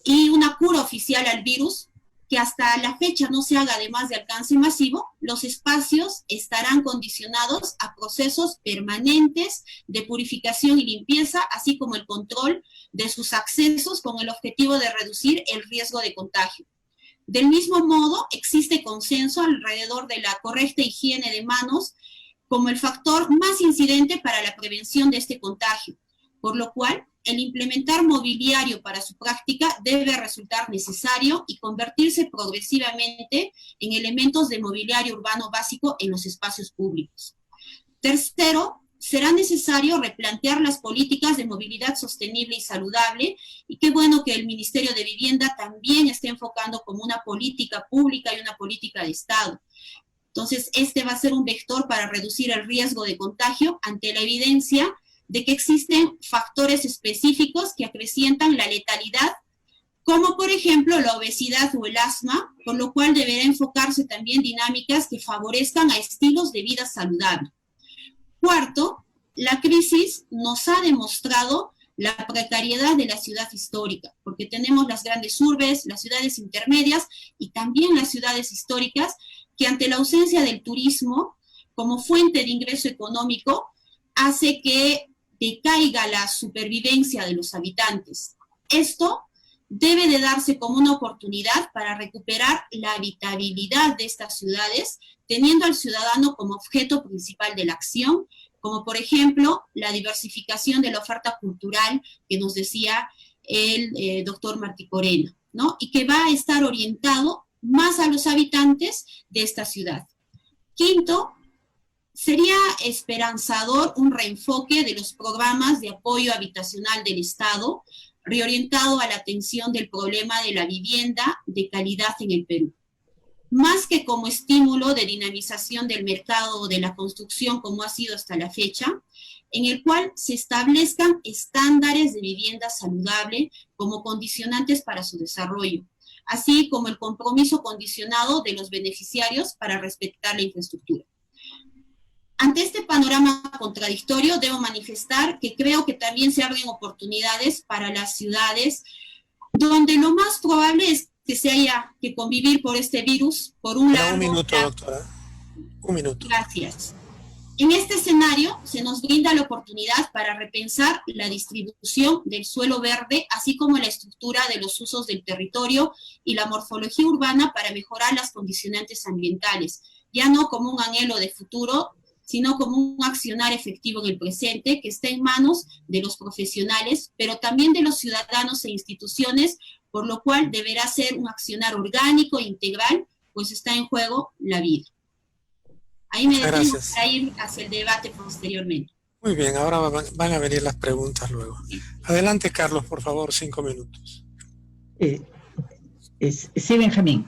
y una cura oficial al virus, que hasta la fecha no se haga además de alcance masivo, los espacios estarán condicionados a procesos permanentes de purificación y limpieza, así como el control de sus accesos con el objetivo de reducir el riesgo de contagio. Del mismo modo, existe consenso alrededor de la correcta higiene de manos como el factor más incidente para la prevención de este contagio, por lo cual el implementar mobiliario para su práctica debe resultar necesario y convertirse progresivamente en elementos de mobiliario urbano básico en los espacios públicos. Tercero, será necesario replantear las políticas de movilidad sostenible y saludable, y qué bueno que el Ministerio de Vivienda también esté enfocando como una política pública y una política de Estado. Entonces, este va a ser un vector para reducir el riesgo de contagio ante la evidencia de que existen factores específicos que acrecientan la letalidad, como por ejemplo la obesidad o el asma, por lo cual deberá enfocarse también dinámicas que favorezcan a estilos de vida saludable. Cuarto, la crisis nos ha demostrado la precariedad de la ciudad histórica, porque tenemos las grandes urbes, las ciudades intermedias y también las ciudades históricas, que ante la ausencia del turismo como fuente de ingreso económico, hace que decaiga la supervivencia de los habitantes. Esto debe de darse como una oportunidad para recuperar la habitabilidad de estas ciudades, teniendo al ciudadano como objeto principal de la acción, como por ejemplo la diversificación de la oferta cultural que nos decía el doctor Martí Corena, ¿no? Y que va a estar orientado más a los habitantes de esta ciudad. Quinto, sería esperanzador un reenfoque de los programas de apoyo habitacional del Estado, reorientado a la atención del problema de la vivienda de calidad en el Perú. Más que como estímulo de dinamización del mercado de la construcción como ha sido hasta la fecha, en el cual se establezcan estándares de vivienda saludable como condicionantes para su desarrollo, así como el compromiso condicionado de los beneficiarios para respetar la infraestructura. Ante este panorama contradictorio, debo manifestar que creo que también se abren oportunidades para las ciudades donde lo más probable es que se haya que convivir por este virus por un largo... Un minuto, doctora. Un minuto. Gracias. En este escenario se nos brinda la oportunidad para repensar la distribución del suelo verde, así como la estructura de los usos del territorio y la morfología urbana para mejorar las condicionantes ambientales, ya no como un anhelo de futuro, sino como un accionar efectivo en el presente que está en manos de los profesionales, pero también de los ciudadanos e instituciones, por lo cual deberá ser un accionar orgánico e integral, pues está en juego la vida. Ahí me detengo para ir hacia el debate posteriormente. Muy bien, ahora van a venir las preguntas luego. Adelante, Carlos, por favor, 5 minutos. Sí, Benjamín.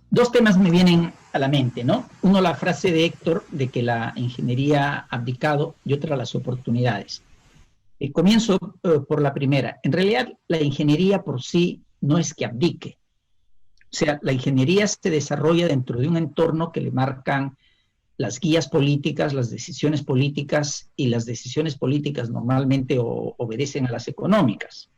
Dos temas me vienen a la mente, ¿no? Uno, la frase de Héctor de que la ingeniería ha abdicado, y otra, las oportunidades. Comienzo por la primera. En realidad, la ingeniería por sí no es que abdique. O sea, la ingeniería se desarrolla dentro de un entorno que le marcan las guías políticas, las decisiones políticas, y las decisiones políticas normalmente obedecen a las económicas.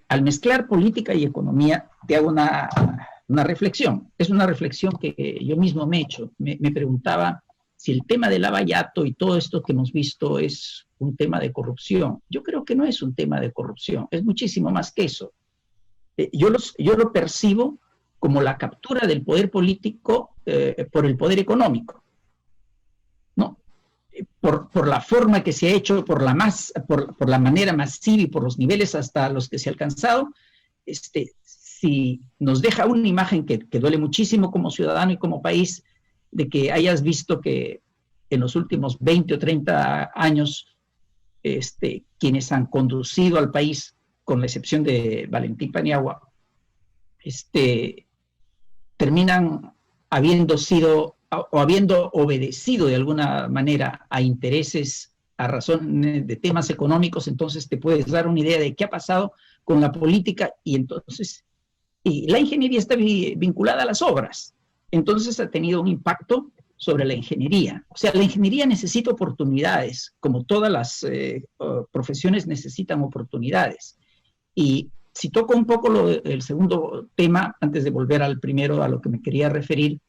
Al mezclar política y economía, te hago una reflexión. Es una reflexión que yo mismo me he hecho. Me preguntaba si el tema del lavallato y todo esto que hemos visto es un tema de corrupción. Yo creo que no es un tema de corrupción, es muchísimo más que eso. yo lo percibo como la captura del poder político por el poder económico, ¿no? Por la forma que se ha hecho, por la manera masiva y por los niveles hasta los que se ha alcanzado, si nos deja una imagen que duele muchísimo como ciudadano y como país, de que hayas visto que en los últimos 20 o 30 años, quienes han conducido al país, con la excepción de Valentín Paniagua, terminan habiendo sido o habiendo obedecido de alguna manera a intereses, a razones de temas económicos. Entonces te puedes dar una idea de qué ha pasado con la política, y la ingeniería está vinculada a las obras. Entonces ha tenido un impacto sobre la ingeniería. O sea, la ingeniería necesita oportunidades, como todas las profesiones necesitan oportunidades. Y si toco un poco el segundo tema, antes de volver al primero, a lo que me quería referir,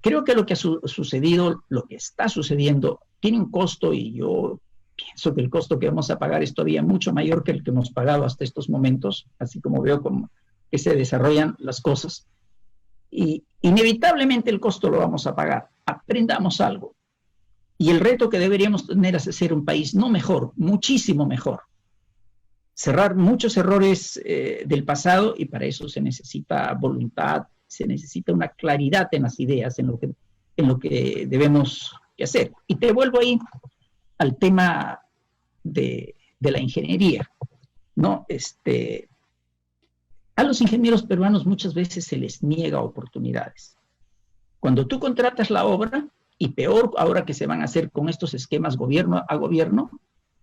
creo que lo que ha sucedido, lo que está sucediendo, tiene un costo, y yo pienso que el costo que vamos a pagar es todavía mucho mayor que el que hemos pagado hasta estos momentos, así como veo que se desarrollan las cosas. Y inevitablemente el costo lo vamos a pagar. Aprendamos algo. Y el reto que deberíamos tener es hacer un país no mejor, muchísimo mejor. Cerrar muchos errores del pasado, y para eso se necesita voluntad, se necesita una claridad en las ideas, en lo que debemos hacer. Y te vuelvo ahí al tema de la ingeniería, ¿no? A los ingenieros peruanos muchas veces se les niega oportunidades. Cuando tú contratas la obra, y peor ahora que se van a hacer con estos esquemas gobierno a gobierno,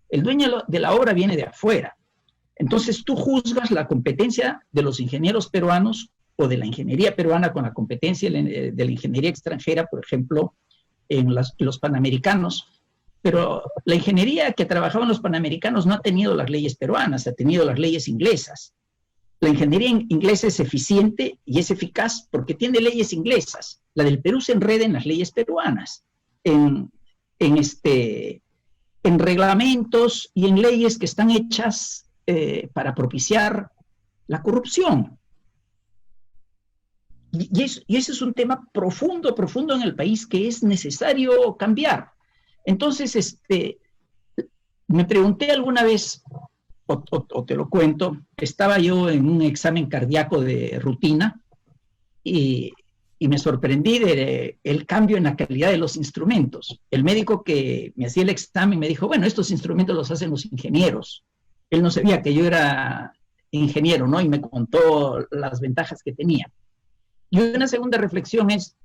el dueño de la obra viene de afuera. Entonces tú juzgas la competencia de los ingenieros peruanos o de la ingeniería peruana con la competencia de la ingeniería extranjera, por ejemplo, en los panamericanos. Pero la ingeniería que trabajaban los panamericanos no ha tenido las leyes peruanas, ha tenido las leyes inglesas. La ingeniería inglesa es eficiente y es eficaz porque tiene leyes inglesas. La del Perú se enreda en las leyes peruanas, en reglamentos y en leyes que están hechas para propiciar la corrupción. Y ese es un tema profundo en el país que es necesario cambiar. Entonces, me pregunté alguna vez, o te lo cuento, estaba yo en un examen cardíaco de rutina y me sorprendí del cambio en la calidad de los instrumentos. El médico que me hacía el examen me dijo, bueno, estos instrumentos los hacen los ingenieros. Él no sabía que yo era ingeniero, ¿no? Y me contó las ventajas que tenía. Y una segunda reflexión es,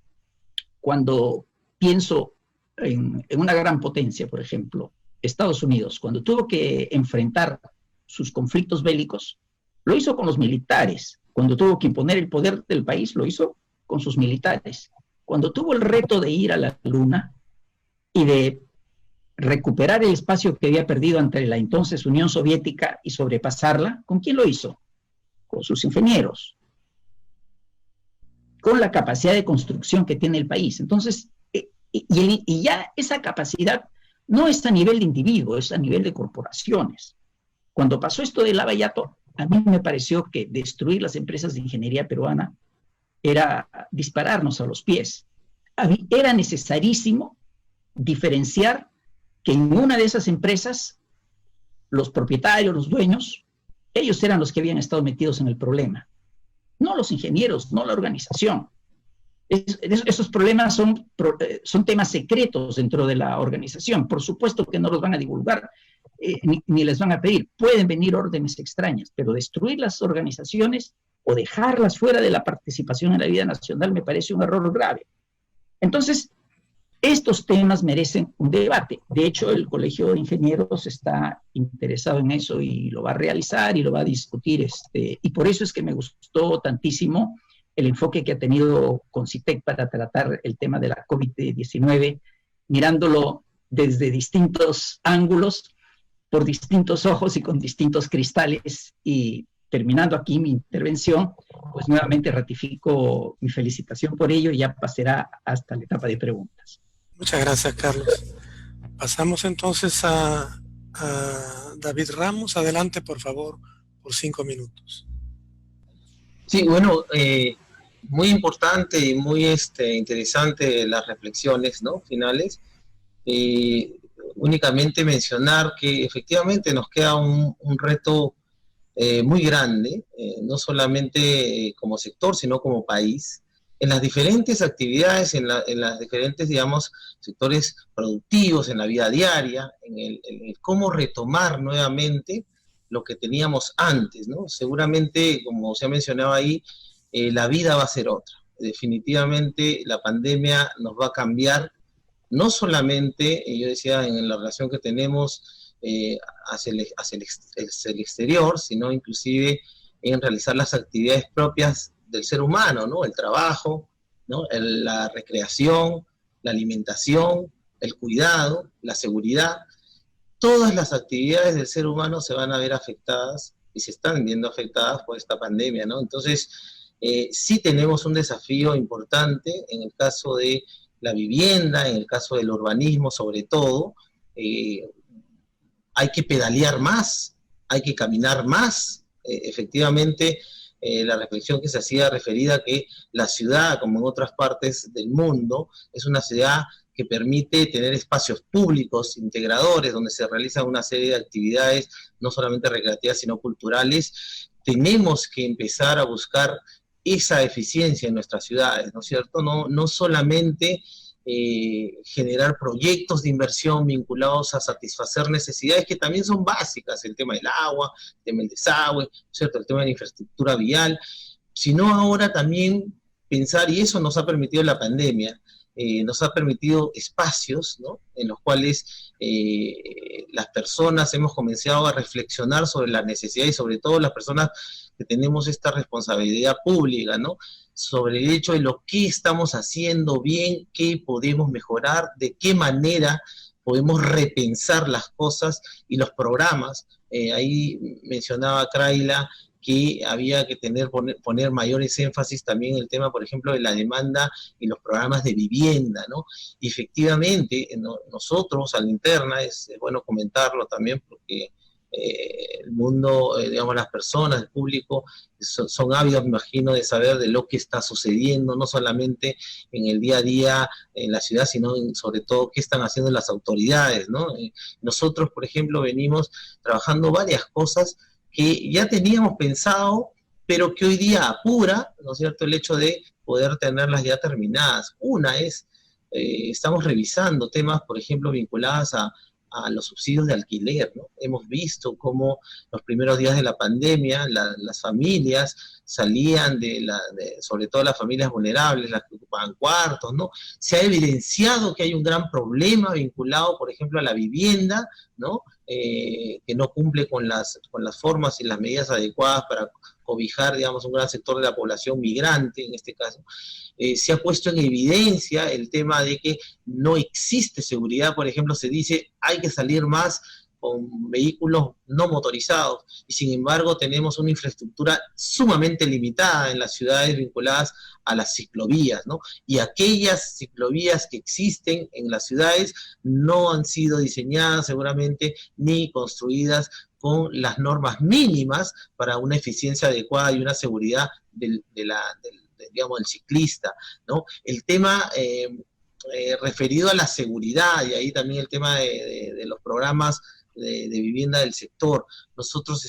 cuando pienso en una gran potencia, por ejemplo, Estados Unidos, cuando tuvo que enfrentar sus conflictos bélicos, lo hizo con los militares. Cuando tuvo que imponer el poder del país, lo hizo con sus militares. Cuando tuvo el reto de ir a la Luna y de recuperar el espacio que había perdido ante la entonces Unión Soviética y sobrepasarla, ¿con quién lo hizo? Con sus ingenieros, con la capacidad de construcción que tiene el país. Entonces, y ya esa capacidad no es a nivel de individuo, es a nivel de corporaciones. Cuando pasó esto de Lava Yato, a mí me pareció que destruir las empresas de ingeniería peruana era dispararnos a los pies. Era necesarísimo diferenciar que en una de esas empresas, los propietarios, los dueños, ellos eran los que habían estado metidos en el problema. No los ingenieros, no la organización. Esos problemas son temas secretos dentro de la organización. Por supuesto que no los van a divulgar, ni les van a pedir. Pueden venir órdenes extrañas, pero destruir las organizaciones o dejarlas fuera de la participación en la vida nacional me parece un error grave. Entonces, estos temas merecen un debate. De hecho, el Colegio de Ingenieros está interesado en eso y lo va a realizar y lo va a discutir. Y por eso es que me gustó tantísimo el enfoque que ha tenido CONCITEC para tratar el tema de la COVID-19, mirándolo desde distintos ángulos, por distintos ojos y con distintos cristales. Y terminando aquí mi intervención, pues nuevamente ratifico mi felicitación por ello y ya pasará hasta la etapa de preguntas. Muchas gracias, Carlos. Pasamos entonces a David Ramos. Adelante, por favor, por 5 minutos. Sí, bueno, muy importante y muy interesante las reflexiones, ¿no?, finales. Únicamente mencionar que efectivamente nos queda un reto muy grande, no solamente como sector, sino como país, en las diferentes actividades, en las diferentes, digamos, sectores productivos, en la vida diaria, en el cómo retomar nuevamente lo que teníamos antes, ¿no? Seguramente, como se ha mencionado ahí, la vida va a ser otra. Definitivamente la pandemia nos va a cambiar, no solamente, yo decía, en la relación que tenemos hacia el exterior, sino inclusive en realizar las actividades propias del ser humano, ¿no? El trabajo, ¿no? La recreación, la alimentación, el cuidado, la seguridad. Todas las actividades del ser humano se van a ver afectadas y se están viendo afectadas por esta pandemia, ¿no? Entonces, sí tenemos un desafío importante en el caso de la vivienda, en el caso del urbanismo sobre todo. Hay que pedalear más, hay que caminar más. Efectivamente, la reflexión que se hacía referida a que la ciudad, como en otras partes del mundo, es una ciudad que permite tener espacios públicos integradores donde se realizan una serie de actividades, no solamente recreativas, sino culturales. Tenemos que empezar a buscar esa eficiencia en nuestras ciudades, ¿no es cierto? No solamente generar proyectos de inversión vinculados a satisfacer necesidades que también son básicas, el tema del agua, el tema del desagüe, ¿cierto?, el tema de la infraestructura vial, sino ahora también pensar, y eso nos ha permitido la pandemia, nos ha permitido espacios, ¿no?, en los cuales las personas hemos comenzado a reflexionar sobre la necesidad, y sobre todo las personas que tenemos esta responsabilidad pública, ¿no?, sobre el hecho de lo que estamos haciendo bien, qué podemos mejorar, de qué manera podemos repensar las cosas y los programas. Ahí mencionaba Kraila que había que poner mayores énfasis también en el tema, por ejemplo, de la demanda y los programas de vivienda, ¿no? Y efectivamente, nosotros, a la interna, es bueno comentarlo también porque el mundo, digamos, las personas, el público, son ávidos, me imagino, de saber de lo que está sucediendo, no solamente en el día a día en la ciudad, sino sobre todo qué están haciendo las autoridades, ¿no? Nosotros, por ejemplo, venimos trabajando varias cosas que ya teníamos pensado, pero que hoy día apura, ¿no es cierto?, el hecho de poder tenerlas ya terminadas. Una es, estamos revisando temas, por ejemplo, vinculados a los subsidios de alquiler, ¿no? Hemos visto cómo los primeros días de la pandemia las familias salían sobre todo las familias vulnerables, las que ocupaban cuartos, ¿no? Se ha evidenciado que hay un gran problema vinculado, por ejemplo, a la vivienda, ¿no? Que no cumple con las formas y las medidas adecuadas para cobijar, digamos, un gran sector de la población migrante, en este caso. Se ha puesto en evidencia el tema de que no existe seguridad. Por ejemplo, se dice hay que salir más con vehículos no motorizados, y sin embargo tenemos una infraestructura sumamente limitada en las ciudades vinculadas a las ciclovías, ¿no? Y aquellas ciclovías que existen en las ciudades no han sido diseñadas seguramente ni construidas con las normas mínimas para una eficiencia adecuada y una seguridad digamos, del ciclista, ¿no? El tema referido a la seguridad, y ahí también el tema de los programas de vivienda del sector. Nosotros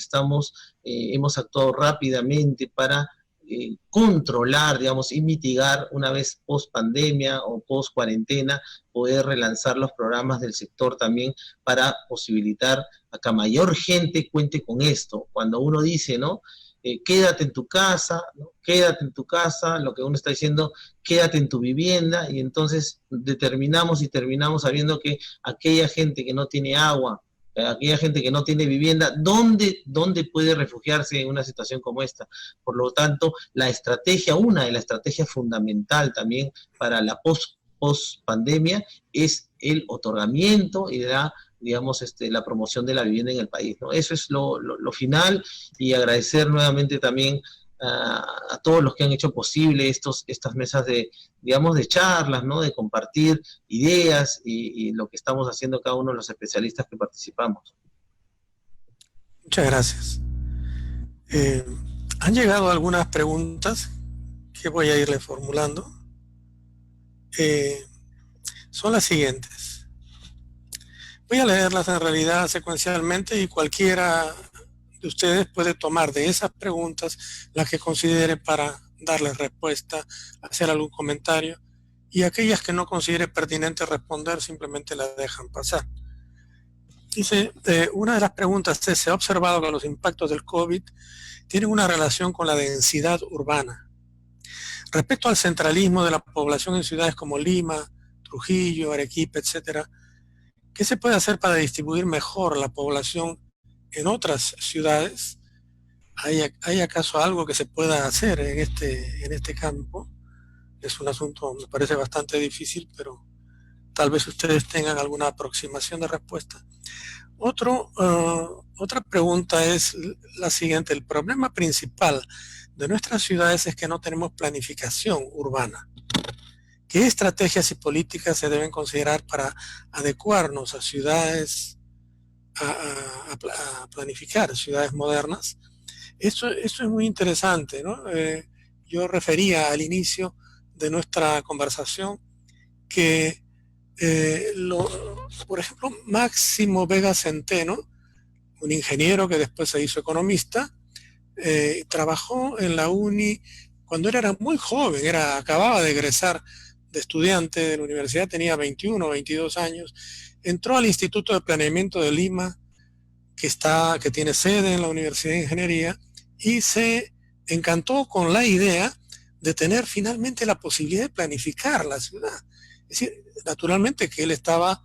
hemos actuado rápidamente para controlar, digamos, y mitigar una vez post pandemia o post cuarentena, poder relanzar los programas del sector también para posibilitar a que mayor gente cuente con esto. Cuando uno dice, ¿no?, quédate en tu casa, ¿no?, quédate en tu casa, lo que uno está diciendo, quédate en tu vivienda, y entonces terminamos sabiendo que aquella gente que no tiene agua, aquella gente que no tiene vivienda, ¿dónde puede refugiarse en una situación como esta? Por lo tanto, una de las estrategias fundamental también para la post-pandemia es el otorgamiento y digamos, la promoción de la vivienda en el país, ¿no? Eso es lo final, y agradecer nuevamente también a todos los que han hecho posible estas mesas digamos, de charlas, ¿no?, de compartir ideas y lo que estamos haciendo cada uno de los especialistas que participamos. Muchas gracias. Han llegado algunas preguntas que voy a irle formulando. Son las siguientes. Voy a leerlas en realidad secuencialmente y cualquiera de ustedes puede tomar de esas preguntas las que considere para darles respuesta, hacer algún comentario, y aquellas que no considere pertinente responder simplemente las dejan pasar. Dice, una de las preguntas es: ¿se ha observado que los impactos del COVID tienen una relación con la densidad urbana? Respecto al centralismo de la población en ciudades como Lima, Trujillo, Arequipa, etcétera, ¿qué se puede hacer para distribuir mejor la población en otras ciudades? ¿Hay acaso algo que se pueda hacer en este campo? Es un asunto, me parece bastante difícil, pero tal vez ustedes tengan alguna aproximación de respuesta. Otra pregunta es la siguiente. El problema principal de nuestras ciudades es que no tenemos planificación urbana. ¿Qué estrategias y políticas se deben considerar para adecuarnos a ciudades, a planificar ciudades modernas? Esto es muy interesante, ¿no? Yo refería al inicio de nuestra conversación que, por ejemplo, Máximo Vega Centeno, un ingeniero que después se hizo economista, trabajó en la UNI cuando él era muy joven, acababa de egresar de estudiante de la universidad, tenía 21 o 22 años, entró al Instituto de Planeamiento de Lima, que tiene sede en la Universidad de Ingeniería, y se encantó con la idea de tener finalmente la posibilidad de planificar la ciudad. Es decir, naturalmente que él estaba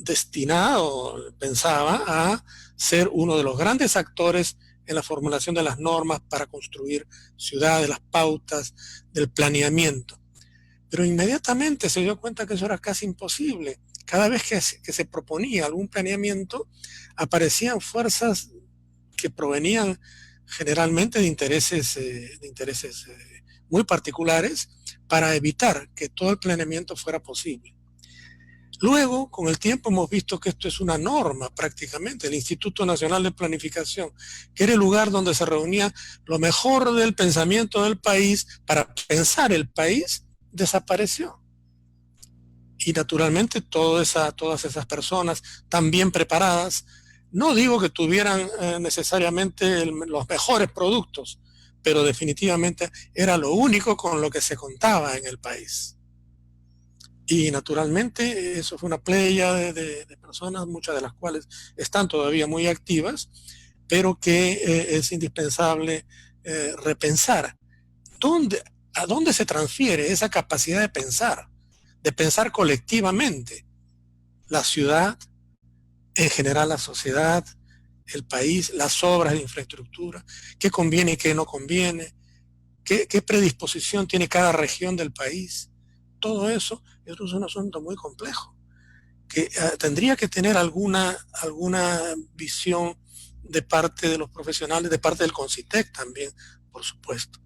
destinado, pensaba, a ser uno de los grandes actores en la formulación de las normas para construir ciudades, las pautas del planeamiento. Pero inmediatamente se dio cuenta que eso era casi imposible. Cada vez que se proponía algún planeamiento, aparecían fuerzas que provenían generalmente de intereses muy particulares para evitar que todo el planeamiento fuera posible. Luego, con el tiempo, hemos visto que esto es una norma prácticamente. El Instituto Nacional de Planificación, que era el lugar donde se reunía lo mejor del pensamiento del país para pensar el país, desapareció. Y naturalmente todas esas personas tan bien preparadas, no digo que tuvieran necesariamente los mejores productos, pero definitivamente era lo único con lo que se contaba en el país. Y naturalmente eso fue una playa de personas, muchas de las cuales están todavía muy activas, pero que es indispensable repensar a dónde se transfiere esa capacidad de pensar colectivamente la ciudad, en general la sociedad, el país, las obras de infraestructura, qué conviene y qué no conviene, qué predisposición tiene cada región del país. Todo eso es un asunto muy complejo, que tendría que tener alguna visión de parte de los profesionales, de parte del CONCITEC también, por supuesto.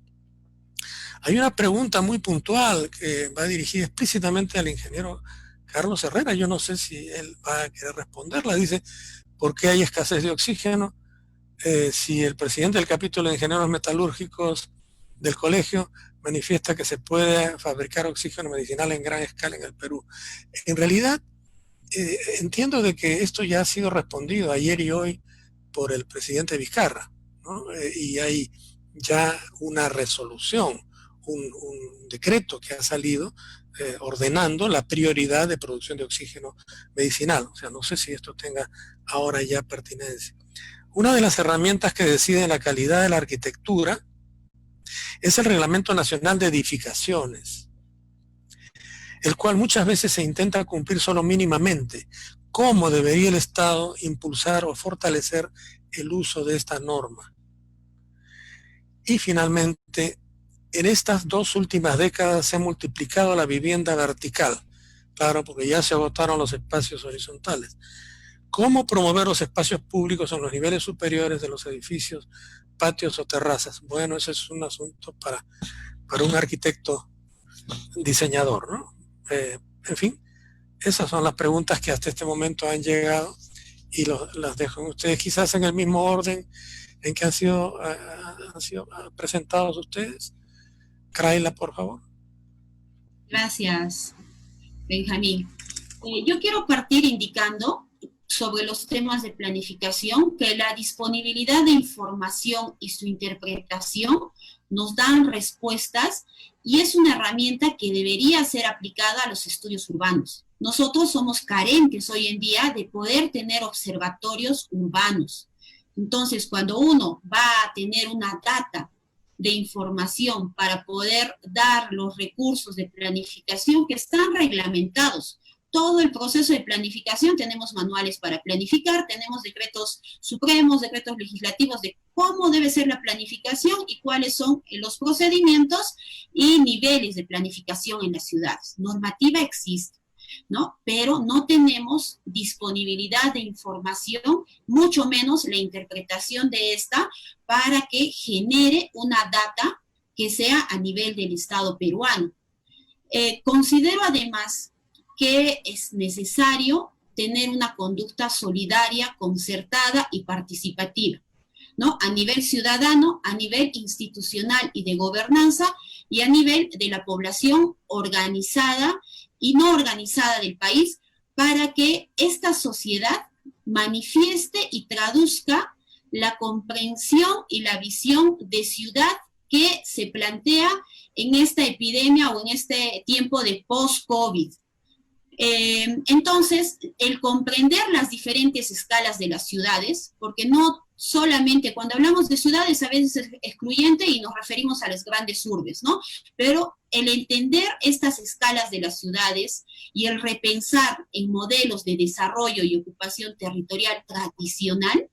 Hay una pregunta muy puntual que va dirigida explícitamente al ingeniero Carlos Herrera. Yo no sé si él va a querer responderla. Dice, ¿por qué hay escasez de oxígeno? Si el presidente del capítulo de ingenieros metalúrgicos del colegio manifiesta que se puede fabricar oxígeno medicinal en gran escala en el Perú. En realidad, entiendo de que esto ya ha sido respondido ayer y hoy por el presidente Vizcarra, ¿no? Y hay ya una resolución, un decreto que ha salido ordenando la prioridad de producción de oxígeno medicinal. O sea, no sé si esto tenga ahora ya pertinencia. Una de las herramientas que deciden la calidad de la arquitectura es el Reglamento Nacional de Edificaciones, el cual muchas veces se intenta cumplir solo mínimamente. ¿Cómo debería el Estado impulsar o fortalecer el uso de esta norma? Y finalmente, en estas 2 últimas décadas se ha multiplicado la vivienda vertical, claro, porque ya se agotaron los espacios horizontales. ¿Cómo promover los espacios públicos en los niveles superiores de los edificios, patios o terrazas? Bueno, ese es un asunto para un arquitecto diseñador, ¿no? En fin, esas son las preguntas que hasta este momento han llegado y las dejo en ustedes, quizás en el mismo orden en que han sido presentados ustedes. Kraila, por favor. Gracias, Benjamín. Yo quiero partir indicando sobre los temas de planificación que la disponibilidad de información y su interpretación nos dan respuestas y es una herramienta que debería ser aplicada a los estudios urbanos. Nosotros somos carentes hoy en día de poder tener observatorios urbanos. Entonces, cuando uno va a tener una data de información para poder dar los recursos de planificación que están reglamentados, todo el proceso de planificación, tenemos manuales para planificar, tenemos decretos supremos, decretos legislativos de cómo debe ser la planificación y cuáles son los procedimientos y niveles de planificación en las ciudades. Normativa existe, ¿no? Pero no tenemos disponibilidad de información, mucho menos la interpretación de esta para que genere una data que sea a nivel del Estado peruano. Considero además que es necesario tener una conducta solidaria, concertada y participativa, ¿no? A nivel ciudadano, a nivel institucional y de gobernanza, y a nivel de la población organizada y no organizada del país, para que esta sociedad manifieste y traduzca la comprensión y la visión de ciudad que se plantea en esta epidemia o en este tiempo de post-COVID. Entonces, el comprender las diferentes escalas de las ciudades, porque no solamente cuando hablamos de ciudades a veces es excluyente y nos referimos a las grandes urbes, ¿no? Pero el entender estas escalas de las ciudades y el repensar en modelos de desarrollo y ocupación territorial tradicional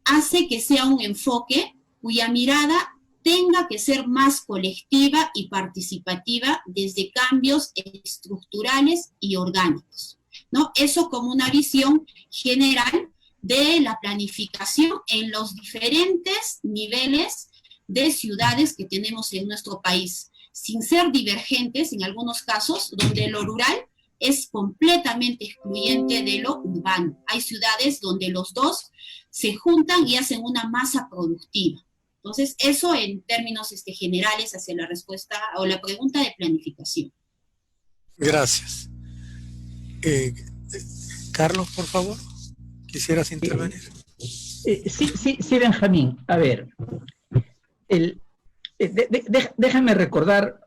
hace que sea un enfoque cuya mirada tenga que ser más colectiva y participativa desde cambios estructurales y orgánicos, ¿no? Eso como una visión general de la planificación en los diferentes niveles de ciudades que tenemos en nuestro país, sin ser divergentes en algunos casos, donde lo rural es completamente excluyente de lo urbano. Hay ciudades donde los dos se juntan y hacen una masa productiva. Entonces, eso en términos generales hacia la respuesta o la pregunta de planificación. Gracias. Carlos, por favor, ¿quisieras intervenir? Sí, Benjamín. A ver, déjame recordar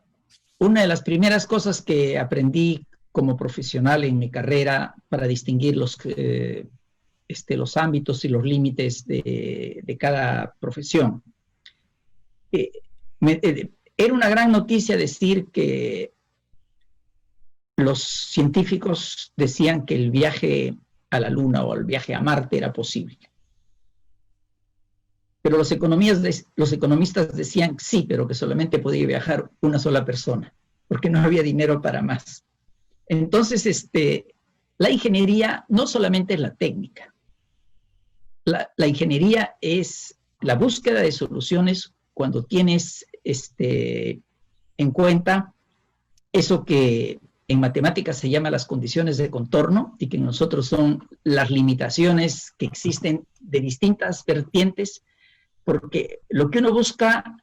una de las primeras cosas que aprendí como profesional en mi carrera para distinguir los ámbitos y los límites de cada profesión. Era una gran noticia decir que los científicos decían que el viaje a la Luna o el viaje a Marte era posible. Pero los economistas decían sí, pero que solamente podía viajar una sola persona, porque no había dinero para más. Entonces, la ingeniería no solamente es la técnica. La ingeniería es la búsqueda de soluciones cuando tienes en cuenta eso que en matemáticas se llama las condiciones de contorno y que en nosotros son las limitaciones que existen de distintas vertientes, porque lo que uno busca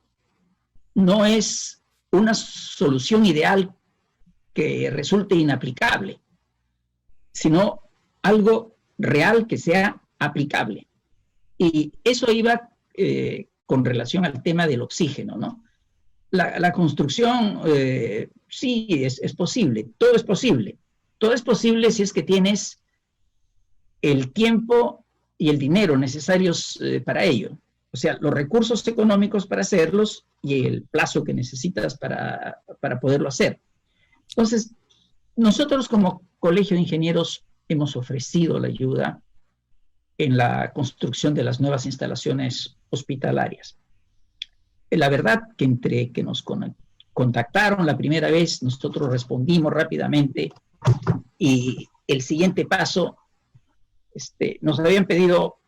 no es una solución ideal que resulte inaplicable, sino algo real que sea aplicable. Y eso iba con relación al tema del oxígeno, ¿no? La construcción, sí, es posible, todo es posible. Todo es posible si es que tienes el tiempo y el dinero necesarios para ello. O sea, los recursos económicos para hacerlos y el plazo que necesitas para poderlo hacer. Entonces, nosotros como Colegio de Ingenieros hemos ofrecido la ayuda en la construcción de las nuevas instalaciones hospitalarias. La verdad que entre que nos contactaron la primera vez, nosotros respondimos rápidamente y el siguiente paso, nos habían pedido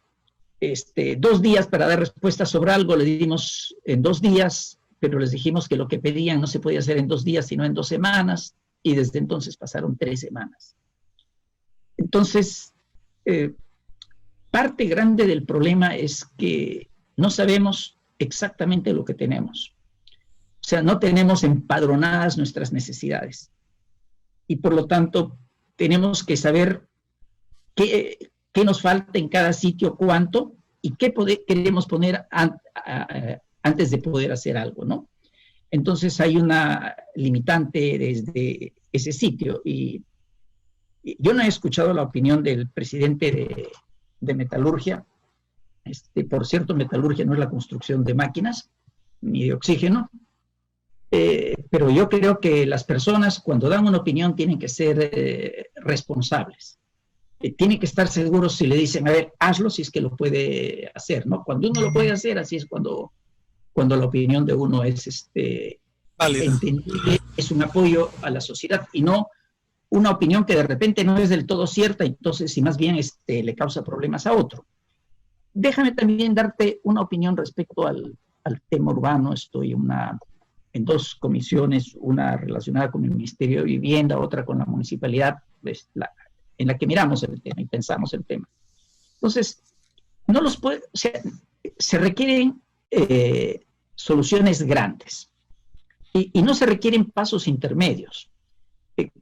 2 días para dar respuesta sobre algo, le dimos en 2 días, pero les dijimos que lo que pedían no se podía hacer en 2 días, sino en 2 semanas, y desde entonces pasaron 3 semanas. Entonces, parte grande del problema es que no sabemos exactamente lo que tenemos. O sea, no tenemos empadronadas nuestras necesidades. Y por lo tanto, tenemos que saber qué nos falta en cada sitio, cuánto, y qué queremos poner antes de poder hacer algo, ¿no? Entonces hay una limitante desde ese sitio. Y yo no he escuchado la opinión del presidente de Metalurgia. Por cierto, metalurgia no es la construcción de máquinas ni de oxígeno, pero yo creo que las personas cuando dan una opinión tienen que ser responsables. Tienen que estar seguros si le dicen, a ver, hazlo si es que lo puede hacer, ¿no? Cuando uno lo puede hacer, así es cuando la opinión de uno es entendible, es un apoyo a la sociedad y no una opinión que de repente no es del todo cierta, entonces, y más bien le causa problemas a otro. Déjame también darte una opinión respecto al tema urbano. Estoy en dos comisiones, una relacionada con el Ministerio de Vivienda, otra con la municipalidad, en la que miramos el tema y pensamos el tema. Entonces, se requieren soluciones grandes y no se requieren pasos intermedios.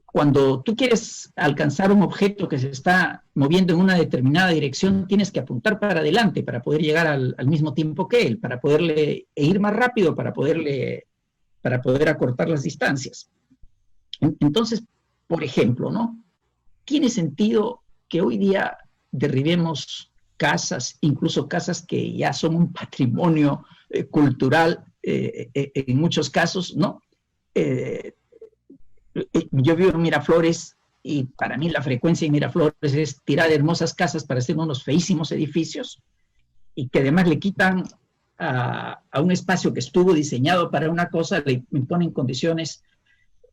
Cuando tú quieres alcanzar un objeto que se está moviendo en una determinada dirección, tienes que apuntar para adelante para poder llegar al mismo tiempo que él, para poderle ir más rápido, para poder acortar las distancias. Entonces, por ejemplo, ¿no? Tiene sentido que hoy día derribemos casas, incluso casas que ya son un patrimonio cultural en muchos casos, ¿no? Yo vivo en Miraflores y para mí la frecuencia en Miraflores es tirar hermosas casas para hacer unos feísimos edificios y que además le quitan a un espacio que estuvo diseñado para una cosa, le imponen condiciones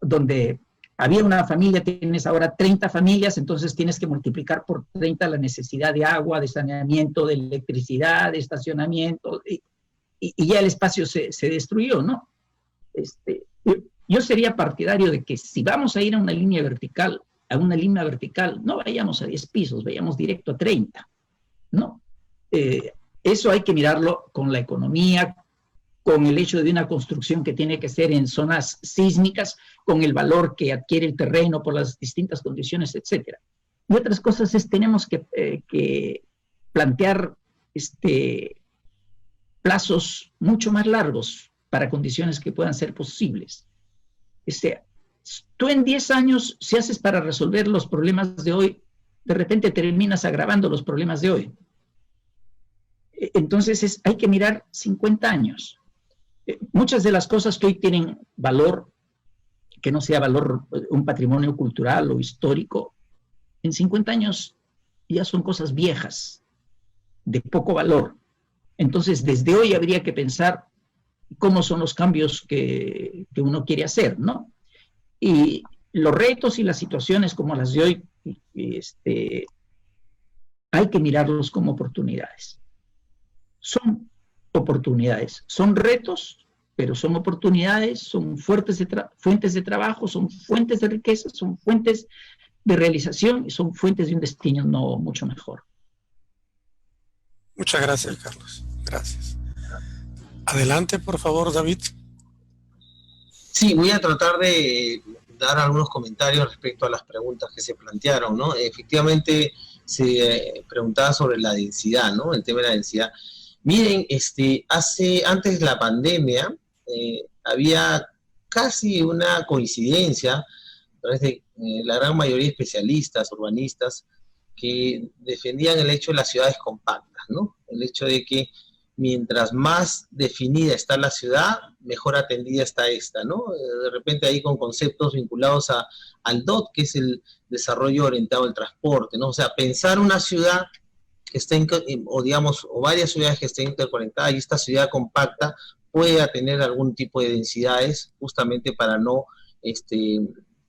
donde había una familia, tienes ahora 30 familias, entonces tienes que multiplicar por 30 la necesidad de agua, de saneamiento, de electricidad, de estacionamiento, y ya el espacio se destruyó, ¿no? Yo sería partidario de que si vamos a ir a una línea vertical, no vayamos a 10 pisos, vayamos directo a 30, ¿no? Eso hay que mirarlo con la economía, con el hecho de una construcción que tiene que ser en zonas sísmicas, con el valor que adquiere el terreno por las distintas condiciones, etc. Y otras cosas tenemos que plantear plazos mucho más largos para condiciones que puedan ser posibles. Tú en 10 años, si haces para resolver los problemas de hoy, de repente terminas agravando los problemas de hoy. Entonces hay que mirar 50 años. Muchas de las cosas que hoy tienen valor, que no sea valor, un patrimonio cultural o histórico, en 50 años ya son cosas viejas, de poco valor. Entonces, desde hoy habría que pensar cómo son los cambios que uno quiere hacer, ¿no? Y los retos y las situaciones como las de hoy, hay que mirarlos como oportunidades. Son oportunidades, son retos, pero son oportunidades, son fuentes de trabajo, son fuentes de riqueza, son fuentes de realización y son fuentes de un destino no mucho mejor. Muchas gracias, Carlos. Gracias. Adelante, por favor, David. Sí, voy a tratar de dar algunos comentarios respecto a las preguntas que se plantearon, ¿no? Efectivamente, se preguntaba sobre la densidad, ¿no? El tema de la densidad. Miren, antes de la pandemia, había casi una coincidencia a través de la gran mayoría de especialistas, urbanistas, que defendían el hecho de las ciudades compactas, ¿no? El hecho de que mientras más definida está la ciudad, mejor atendida está esta, ¿no? De repente ahí con conceptos vinculados al DOT, que es el desarrollo orientado al transporte, ¿no? O sea, pensar una ciudad que esté, o varias ciudades que estén interconectadas, y esta ciudad compacta pueda tener algún tipo de densidades, justamente para no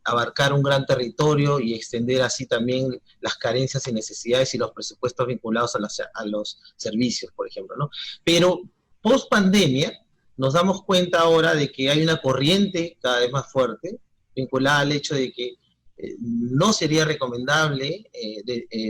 abarcar un gran territorio y extender así también las carencias y necesidades y los presupuestos vinculados a los servicios, por ejemplo, ¿no? Pero post pandemia nos damos cuenta ahora de que hay una corriente cada vez más fuerte vinculada al hecho de que no sería recomendable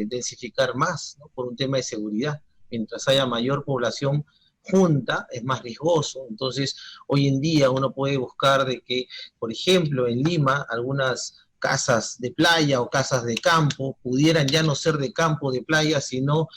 densificar más, ¿no? Por un tema de seguridad. Mientras haya mayor población junta, es más riesgoso. Entonces, hoy en día uno puede buscar de que, por ejemplo, en Lima, algunas casas de playa o casas de campo pudieran ya no ser de campo o de playa, sino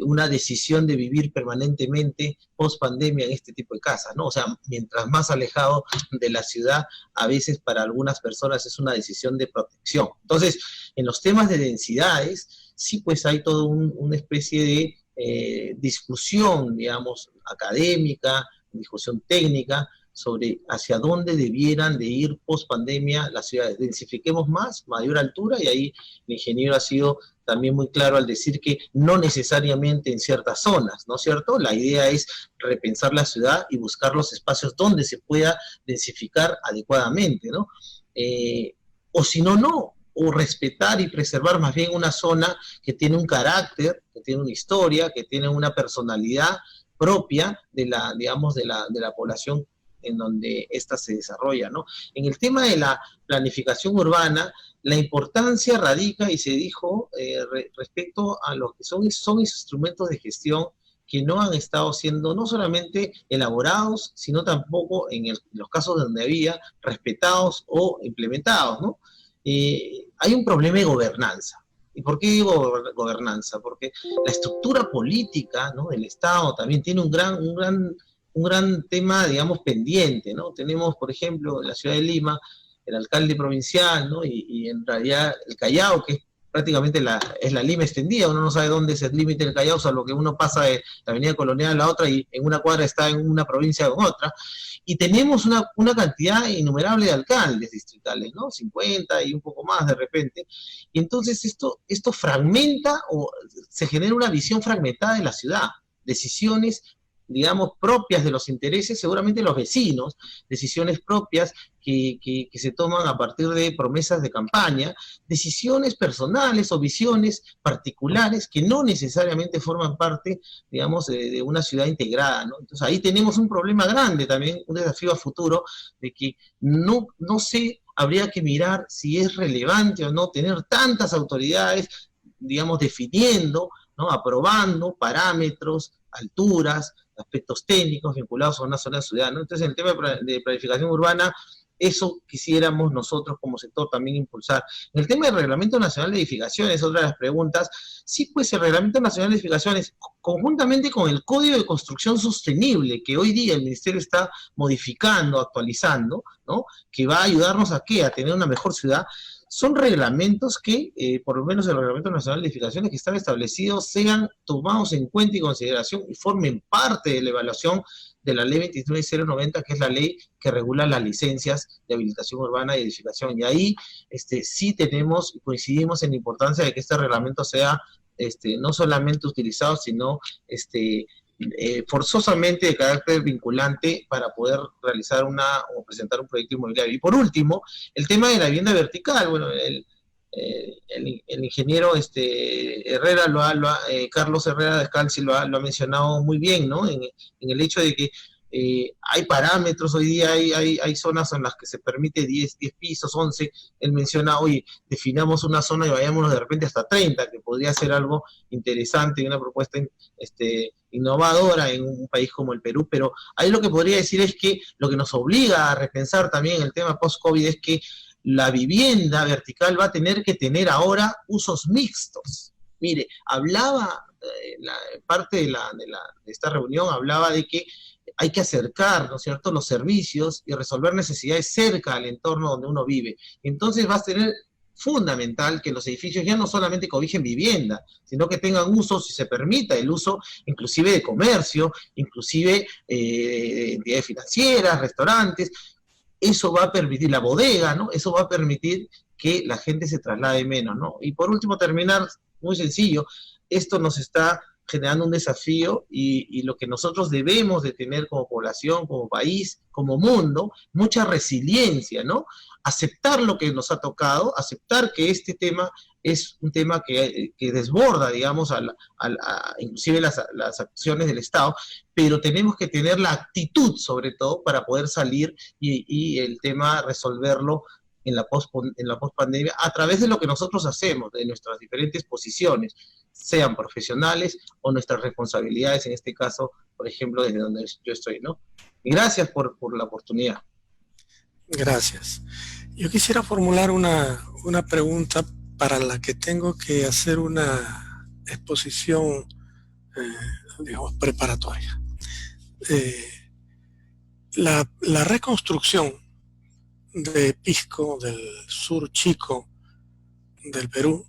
una decisión de vivir permanentemente post pandemia en este tipo de casas, ¿no? O sea, mientras más alejado de la ciudad, a veces para algunas personas es una decisión de protección. Entonces, en los temas de densidades, sí, pues hay toda una especie de discusión, digamos, académica, discusión técnica, sobre hacia dónde debieran de ir post pandemia las ciudades. Densifiquemos más, mayor altura, y ahí el ingeniero ha sido también muy claro al decir que no necesariamente en ciertas zonas, ¿no es cierto? La idea es repensar la ciudad y buscar los espacios donde se pueda densificar adecuadamente, ¿no? O si no, no, o respetar y preservar más bien una zona que tiene un carácter, que tiene una historia, que tiene una personalidad propia de la, digamos, de la población en donde ésta se desarrolla, ¿no? En el tema de la planificación urbana, la importancia radica, y se dijo, respecto a lo que son instrumentos de gestión que no han estado siendo no solamente elaborados, sino tampoco en los casos donde había respetados o implementados, ¿no? Hay un problema de gobernanza. ¿Y por qué digo gobernanza? Porque la estructura política, ¿no?, del Estado también tiene un gran tema, digamos, pendiente, ¿no? Tenemos, por ejemplo, en la ciudad de Lima, el alcalde provincial, ¿no? Y en realidad el Callao, que es prácticamente es la Lima extendida, uno no sabe dónde es el límite del Callao, salvo que uno pasa de la avenida Colonial a la otra y en una cuadra está en una provincia o en otra, y tenemos una cantidad innumerable de alcaldes distritales, ¿no? 50 y un poco más de repente, y entonces esto fragmenta, o se genera una visión fragmentada de la ciudad, decisiones, digamos, propias de los intereses, seguramente los vecinos, decisiones propias que se toman a partir de promesas de campaña, decisiones personales o visiones particulares que no necesariamente forman parte, digamos, de una ciudad integrada, ¿no? Entonces ahí tenemos un problema grande también, un desafío a futuro, de que no sé, habría que mirar si es relevante o no tener tantas autoridades, digamos, definiendo, ¿no?, aprobando parámetros, alturas, aspectos técnicos vinculados a una zona ciudad, ¿no? Entonces, en el tema de planificación urbana, eso quisiéramos nosotros como sector también impulsar. En el tema del Reglamento Nacional de Edificaciones, otra de las preguntas, sí, pues el Reglamento Nacional de Edificaciones, conjuntamente con el Código de Construcción Sostenible, que hoy día el Ministerio está modificando, actualizando, ¿no?, que va a ayudarnos a ¿qué? A tener una mejor ciudad. Son reglamentos que, por lo menos el Reglamento Nacional de Edificaciones que están establecidos, sean tomados en cuenta y consideración y formen parte de la evaluación de la Ley 29090, que es la ley que regula las licencias de habilitación urbana y edificación. Y ahí sí tenemos y coincidimos en la importancia de que este reglamento sea no solamente utilizado, sino forzosamente de carácter vinculante para poder realizar o presentar un proyecto inmobiliario. Y por último, el tema de la vivienda vertical. Bueno, el ingeniero Herrera Carlos Herrera Descalzi lo ha mencionado muy bien, ¿no? En el hecho de que hay parámetros, hoy día hay zonas en las que se permite 10 pisos, 11, él menciona, hoy definamos una zona y vayámonos de repente hasta 30, que podría ser algo interesante y una propuesta innovadora en un país como el Perú, pero ahí lo que podría decir es que lo que nos obliga a repensar también el tema post-COVID es que la vivienda vertical va a tener que tener ahora usos mixtos. Mire, hablaba, parte de esta reunión hablaba de que hay que acercar, ¿no es cierto?, los servicios y resolver necesidades cerca al entorno donde uno vive. Entonces va a ser fundamental que los edificios ya no solamente cobijen vivienda, sino que tengan uso, si se permita el uso, inclusive de comercio, inclusive de entidades financieras, restaurantes. Eso va a permitir, la bodega, ¿no? Eso va a permitir que la gente se traslade menos, ¿no? Y por último, terminar, muy sencillo, esto nos está generando un desafío y lo que nosotros debemos de tener como población, como país, como mundo, mucha resiliencia, ¿no? Aceptar lo que nos ha tocado, aceptar que este tema es un tema que desborda, digamos, inclusive las acciones del Estado, pero tenemos que tener la actitud, sobre todo, para poder salir y el tema resolverlo en la pospandemia a través de lo que nosotros hacemos, de nuestras diferentes posiciones, sean profesionales o nuestras responsabilidades, en este caso, por ejemplo, desde donde yo estoy, ¿no? Y gracias por la oportunidad. Gracias. Yo quisiera formular una pregunta para la que tengo que hacer una exposición, digamos, preparatoria. La reconstrucción de Pisco, del sur chico del Perú,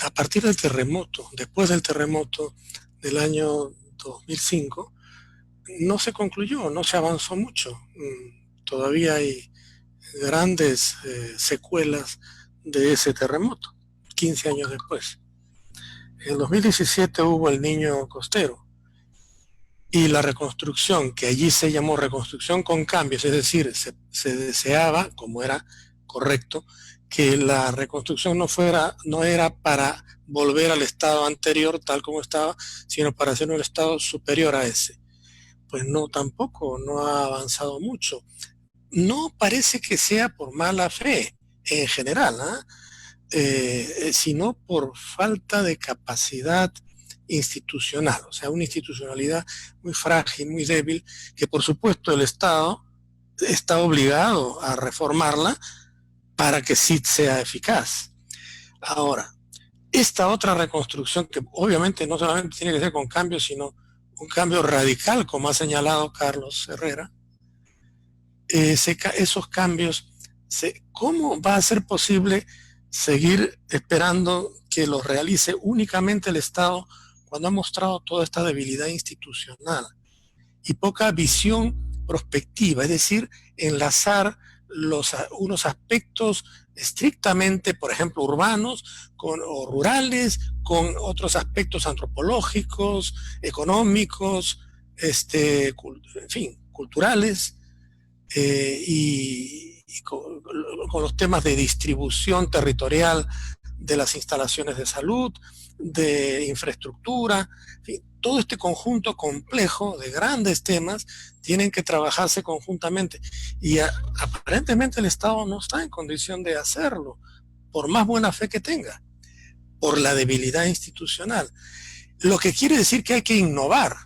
a partir del terremoto, después del terremoto del año 2005, no se concluyó, no se avanzó mucho. Todavía hay grandes secuelas de ese terremoto, 15 años después. En el 2017 hubo el Niño Costero y la reconstrucción, que allí se llamó reconstrucción con cambios, es decir, se deseaba, como era correcto, que la reconstrucción no era para volver al estado anterior tal como estaba, sino para hacer un estado superior a ese. Pues no, tampoco, no ha avanzado mucho. No parece que sea por mala fe en general, sino por falta de capacidad institucional, o sea, una institucionalidad muy frágil, muy débil, que por supuesto el Estado está obligado a reformarla para que sí sea eficaz. Ahora, esta otra reconstrucción, que obviamente no solamente tiene que ser con cambios, sino un cambio radical, como ha señalado Carlos Herrera, esos cambios, ¿cómo va a ser posible seguir esperando que los realice únicamente el Estado cuando ha mostrado toda esta debilidad institucional y poca visión prospectiva? Es decir, enlazar unos aspectos estrictamente, por ejemplo, urbanos o rurales, con otros aspectos antropológicos, económicos, en fin, culturales, y con los temas de distribución territorial de las instalaciones de salud, de infraestructura, en fin, todo este conjunto complejo de grandes temas tienen que trabajarse conjuntamente y aparentemente el Estado no está en condición de hacerlo, por más buena fe que tenga, por la debilidad institucional. Lo que quiere decir que hay que innovar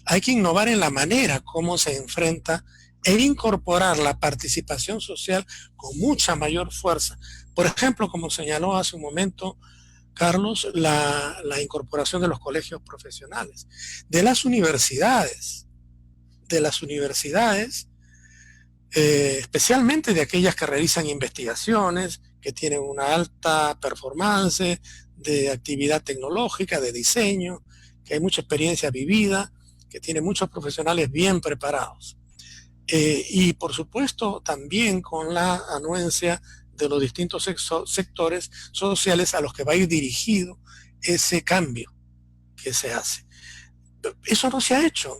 en la manera como se enfrenta e incorporar la participación social con mucha mayor fuerza. Por ejemplo, como señaló hace un momento Carlos, la incorporación de los colegios profesionales, de las universidades, especialmente de aquellas que realizan investigaciones, que tienen una alta performance de actividad tecnológica, de diseño, que hay mucha experiencia vivida, que tiene muchos profesionales bien preparados. Y por supuesto también con la anuencia de los distintos sectores sociales a los que va a ir dirigido ese cambio que se hace. Eso no se ha hecho,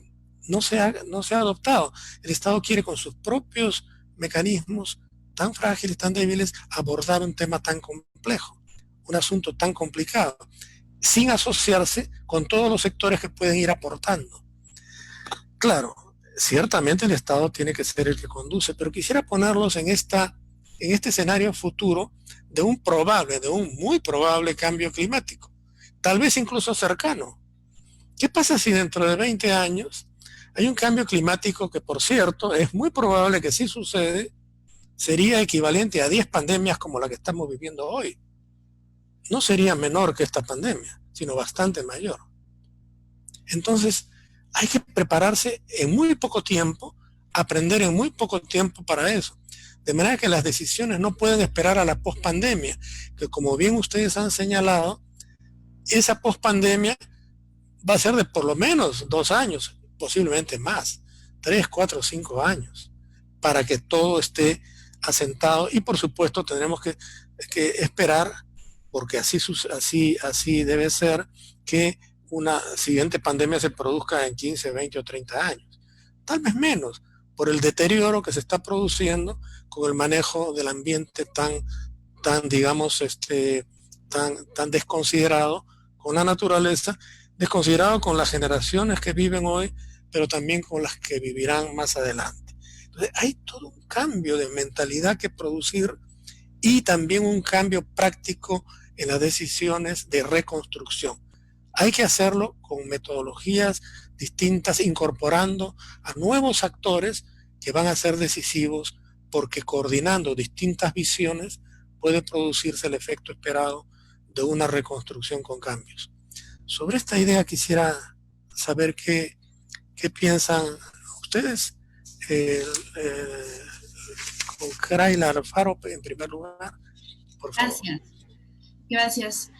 no se ha adoptado. El Estado quiere con sus propios mecanismos tan frágiles, tan débiles, abordar un tema tan complejo, un asunto tan complicado, sin asociarse con todos los sectores que pueden ir aportando. Claro, ciertamente el Estado tiene que ser el que conduce, pero quisiera ponerlos en este escenario futuro de un muy probable cambio climático, tal vez incluso cercano. ¿Qué pasa si dentro de 20 años hay un cambio climático que, por cierto, es muy probable que si sucede, sería equivalente a 10 pandemias como la que estamos viviendo hoy? No sería menor que esta pandemia, sino bastante mayor. Entonces, hay que prepararse en muy poco tiempo, aprender en muy poco tiempo para eso. De manera que las decisiones no pueden esperar a la pospandemia, que como bien ustedes han señalado, esa pospandemia va a ser de por lo menos 2 años, posiblemente más, 3, 4, 5 años, para que todo esté asentado. Y por supuesto tendremos que esperar, porque así debe ser, que una siguiente pandemia se produzca en 15, 20 o 30 años. Tal vez menos, por el deterioro que se está produciendo con el manejo del ambiente tan digamos, tan desconsiderado con la naturaleza, desconsiderado con las generaciones que viven hoy, pero también con las que vivirán más adelante. Entonces, hay todo un cambio de mentalidad que producir y también un cambio práctico en las decisiones de reconstrucción. Hay que hacerlo con metodologías distintas, incorporando a nuevos actores que van a ser decisivos, porque coordinando distintas visiones puede producirse el efecto esperado de una reconstrucción con cambios. Sobre esta idea quisiera saber qué piensan ustedes. Con Kraila Alfaro, en primer lugar, por favor. Gracias.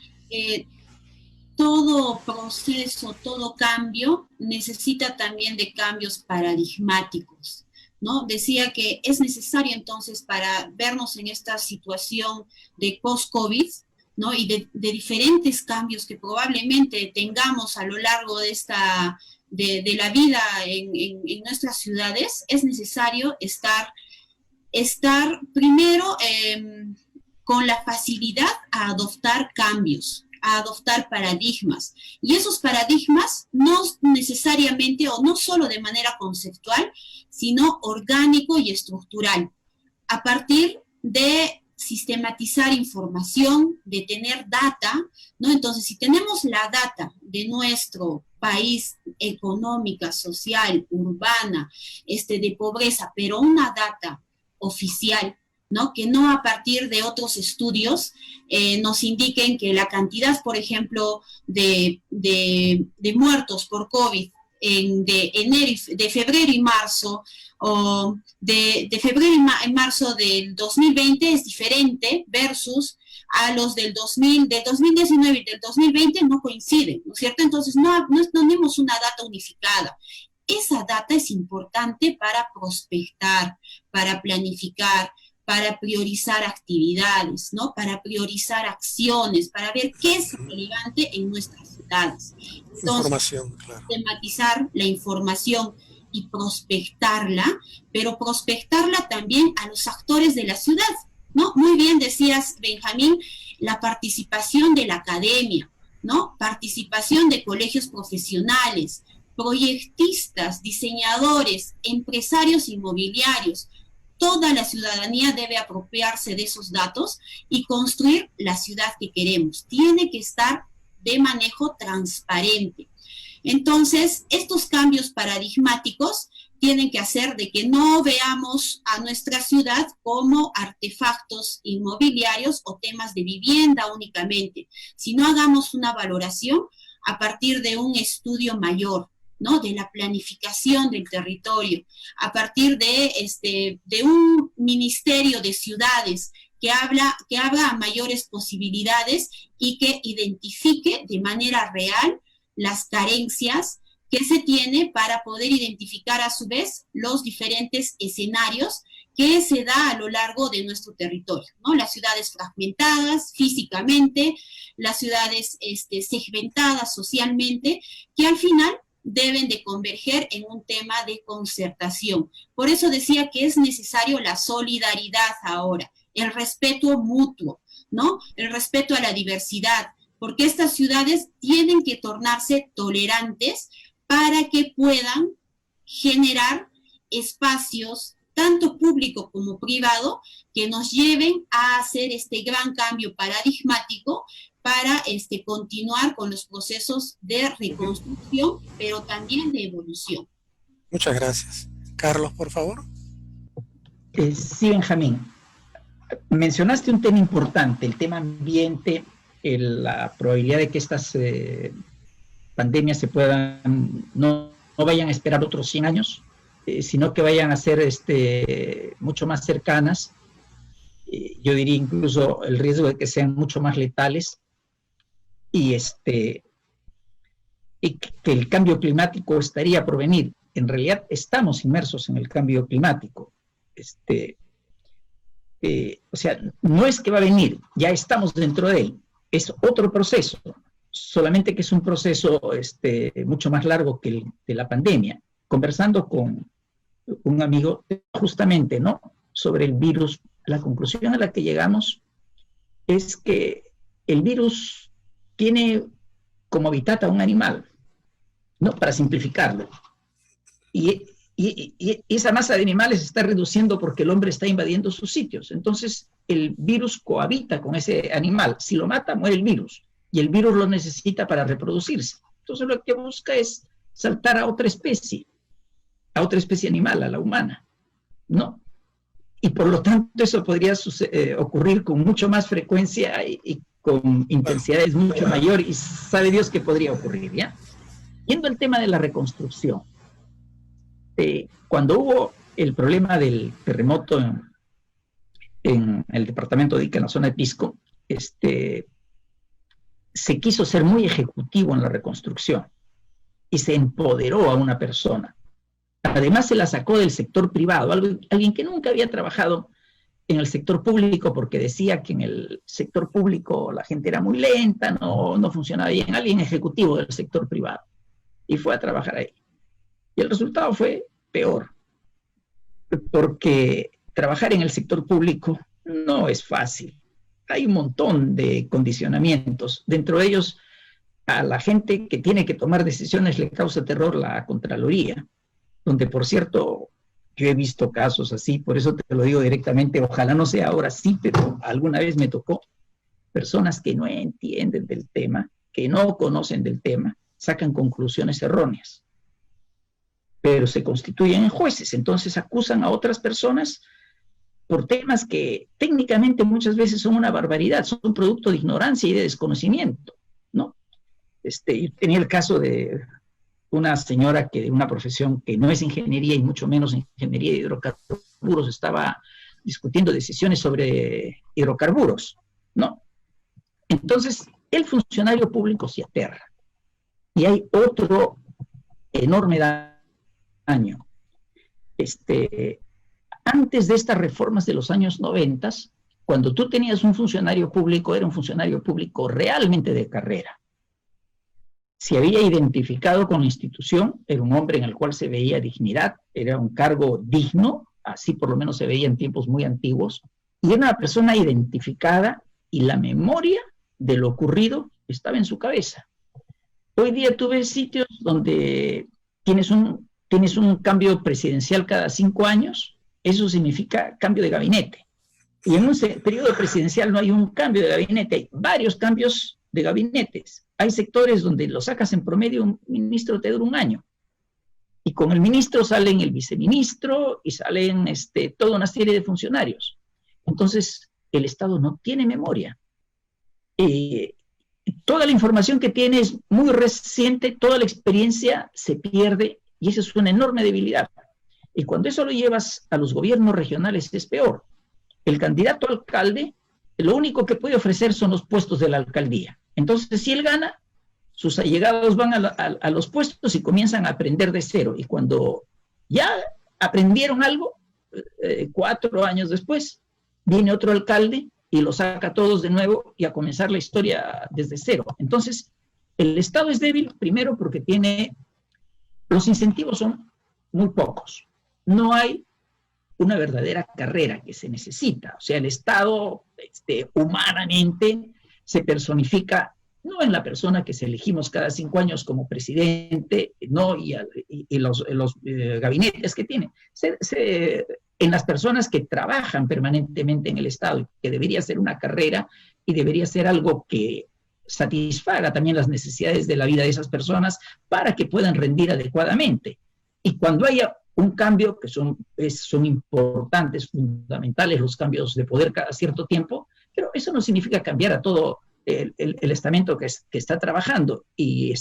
Todo proceso, todo cambio necesita también de cambios paradigmáticos, ¿no? Decía que es necesario entonces, para vernos en esta situación de post-COVID, ¿no? Y de diferentes cambios que probablemente tengamos a lo largo de la vida en nuestras ciudades, es necesario estar primero con la facilidad a adoptar cambios, a adoptar paradigmas. Y esos paradigmas no necesariamente, o no solo de manera conceptual, sino orgánico y estructural, a partir de sistematizar información, de tener data, ¿no? Entonces, si tenemos la data de nuestro país, económica, social, urbana, de pobreza, pero una data oficial, ¿no? Que no a partir de otros estudios nos indiquen que la cantidad, por ejemplo, de muertos por COVID de febrero y marzo, o de febrero y marzo del 2020 es diferente versus a los del 2019 y del 2020 no coinciden, ¿no es cierto? Entonces no tenemos una data unificada. Esa data es importante para prospectar, para planificar, para priorizar actividades, ¿no? Para priorizar acciones, para ver qué es relevante en nuestras ciudades. Entonces, información, claro. Tematizar la información y prospectarla, pero prospectarla también a los actores de la ciudad, ¿no? Muy bien decías, Benjamín, la participación de la academia, ¿no? Participación de colegios profesionales, proyectistas, diseñadores, empresarios inmobiliarios. Toda la ciudadanía debe apropiarse de esos datos y construir la ciudad que queremos. Tiene que estar de manejo transparente. Entonces, estos cambios paradigmáticos tienen que hacer de que no veamos a nuestra ciudad como artefactos inmobiliarios o temas de vivienda únicamente, sino hagamos una valoración a partir de un estudio mayor, ¿no? De la planificación del territorio, a partir de un ministerio de ciudades que abra mayores posibilidades y que identifique de manera real las carencias que se tiene para poder identificar a su vez los diferentes escenarios que se da a lo largo de nuestro territorio, ¿no? Las ciudades fragmentadas físicamente, las ciudades segmentadas socialmente, que al final deben de converger en un tema de concertación. Por eso decía que es necesario la solidaridad ahora, el respeto mutuo, ¿no? El respeto a la diversidad, porque estas ciudades tienen que tornarse tolerantes para que puedan generar espacios, tanto público como privado, que nos lleven a hacer este gran cambio paradigmático para continuar con los procesos de reconstrucción, pero también de evolución. Muchas gracias. Carlos, por favor. Sí, Benjamín. Mencionaste un tema importante, el tema ambiente, la probabilidad de que estas pandemias se puedan, no vayan a esperar otros 100 años, sino que vayan a ser mucho más cercanas. Yo diría incluso el riesgo de que sean mucho más letales, y que el cambio climático estaría por venir. En realidad estamos inmersos en el cambio climático. O sea, no es que va a venir, ya estamos dentro de él. Es otro proceso, solamente que es un proceso mucho más largo que el de la pandemia. Conversando con un amigo justamente, ¿no?, sobre el virus, la conclusión a la que llegamos es que el virus tiene como hábitat a un animal, ¿no?, para simplificarlo. Y y esa masa de animales se está reduciendo porque el hombre está invadiendo sus sitios. Entonces, el virus cohabita con ese animal. Si lo mata, muere el virus. Y el virus lo necesita para reproducirse. Entonces, lo que busca es saltar a otra especie animal, a la humana, ¿no? Y por lo tanto, eso podría ocurrir con mucho más frecuencia y con intensidades mucho mayor, y sabe Dios qué podría ocurrir, ¿ya? Yendo al tema de la reconstrucción, cuando hubo el problema del terremoto en el departamento de Ica, en la zona de Pisco, se quiso ser muy ejecutivo en la reconstrucción y se empoderó a una persona. Además, se la sacó del sector privado, alguien que nunca había trabajado en el sector público porque decía que en el sector público la gente era muy lenta, no funcionaba bien, alguien ejecutivo del sector privado, y fue a trabajar ahí. Y el resultado fue peor, porque trabajar en el sector público no es fácil. Hay un montón de condicionamientos. Dentro de ellos, a la gente que tiene que tomar decisiones le causa terror la Contraloría, donde, por cierto, yo he visto casos así, por eso te lo digo directamente, ojalá no sea ahora sí, pero alguna vez me tocó personas que no entienden del tema, que no conocen del tema, sacan conclusiones erróneas, pero se constituyen en jueces, entonces acusan a otras personas por temas que técnicamente muchas veces son una barbaridad, son un producto de ignorancia y de desconocimiento, ¿no? Yo tenía el caso de una señora que de una profesión que no es ingeniería y mucho menos ingeniería de hidrocarburos estaba discutiendo decisiones sobre hidrocarburos, ¿no? Entonces, el funcionario público se aterra. Y hay otro enorme daño. Antes de estas reformas de los años 90, cuando tú tenías un funcionario público, era un funcionario público realmente de carrera. Se había identificado con la institución, era un hombre en el cual se veía dignidad, era un cargo digno, así por lo menos se veía en tiempos muy antiguos, y era una persona identificada y la memoria de lo ocurrido estaba en su cabeza. Hoy día tú ves sitios donde tienes un cambio presidencial cada 5 años, eso significa cambio de gabinete. Y en un periodo presidencial no hay un cambio de gabinete, hay varios cambios de gabinetes. Hay sectores donde lo sacas en promedio, un ministro te dura 1 año. Y con el ministro salen el viceministro y salen toda una serie de funcionarios. Entonces, el Estado no tiene memoria. Toda la información que tiene es muy reciente, toda la experiencia se pierde y esa es una enorme debilidad. Y cuando eso lo llevas a los gobiernos regionales es peor. El candidato a alcalde, lo único que puede ofrecer son los puestos de la alcaldía. Entonces, si él gana, sus allegados van a los puestos y comienzan a aprender de cero. Y cuando ya aprendieron algo, 4 años después, viene otro alcalde y los saca a todos de nuevo y a comenzar la historia desde cero. Entonces, el Estado es débil, primero porque los incentivos son muy pocos. No hay una verdadera carrera que se necesita. O sea, el Estado humanamente se personifica no en la persona que se elegimos cada 5 años como presidente, no, y los gabinetes que tiene, en las personas que trabajan permanentemente en el Estado, que debería ser una carrera y debería ser algo que satisfaga también las necesidades de la vida de esas personas para que puedan rendir adecuadamente. Y cuando haya un cambio, que son importantes, fundamentales los cambios de poder cada cierto tiempo, pero eso no significa cambiar a todo el estamento que está trabajando, y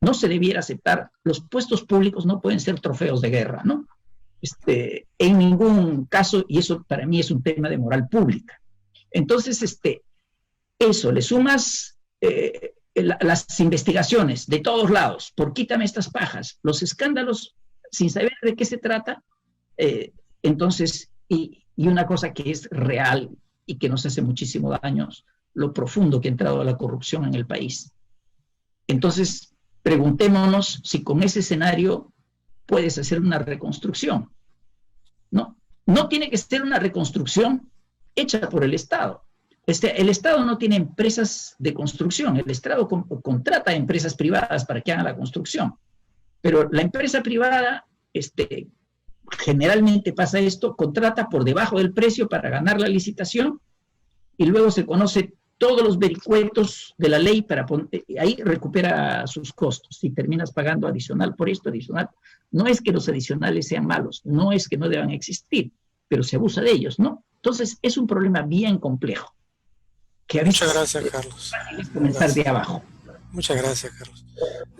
no se debiera aceptar, los puestos públicos no pueden ser trofeos de guerra, ¿no? En ningún caso, y eso para mí es un tema de moral pública. Entonces, eso, le sumas las investigaciones de todos lados, por quítame estas pajas, los escándalos, sin saber de qué se trata, entonces, y una cosa que es real y que nos hace muchísimo daño, lo profundo que ha entrado la corrupción en el país. Entonces, preguntémonos si con ese escenario puedes hacer una reconstrucción. No tiene que ser una reconstrucción hecha por el Estado. El Estado no tiene empresas de construcción, el Estado contrata empresas privadas para que hagan la construcción, pero la empresa privada generalmente pasa esto, contrata por debajo del precio para ganar la licitación y luego se conoce todos los vericuetos de la ley para ahí recupera sus costos y terminas pagando adicional por esto, adicional. No es que los adicionales sean malos, no es que no deban existir, pero se abusa de ellos, ¿no? Entonces es un problema bien complejo. Que a veces muchas gracias, Carlos. Es comenzar gracias. De abajo. Muchas gracias, Carlos.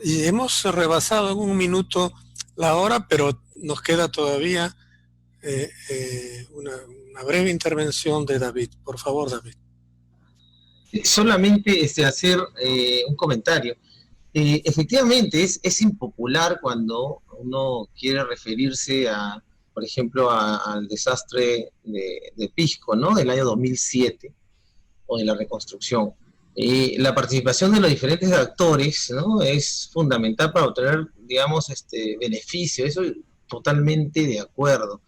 Y hemos rebasado en un minuto la hora, pero nos queda todavía una breve intervención de David. Por favor, David. Solamente hacer un comentario. Efectivamente, es impopular cuando uno quiere referirse a, por ejemplo, al desastre de Pisco, ¿no? Del año 2007, o de la reconstrucción. La participación de los diferentes actores, ¿no? Es fundamental para obtener, digamos, beneficio. Eso totalmente de acuerdo.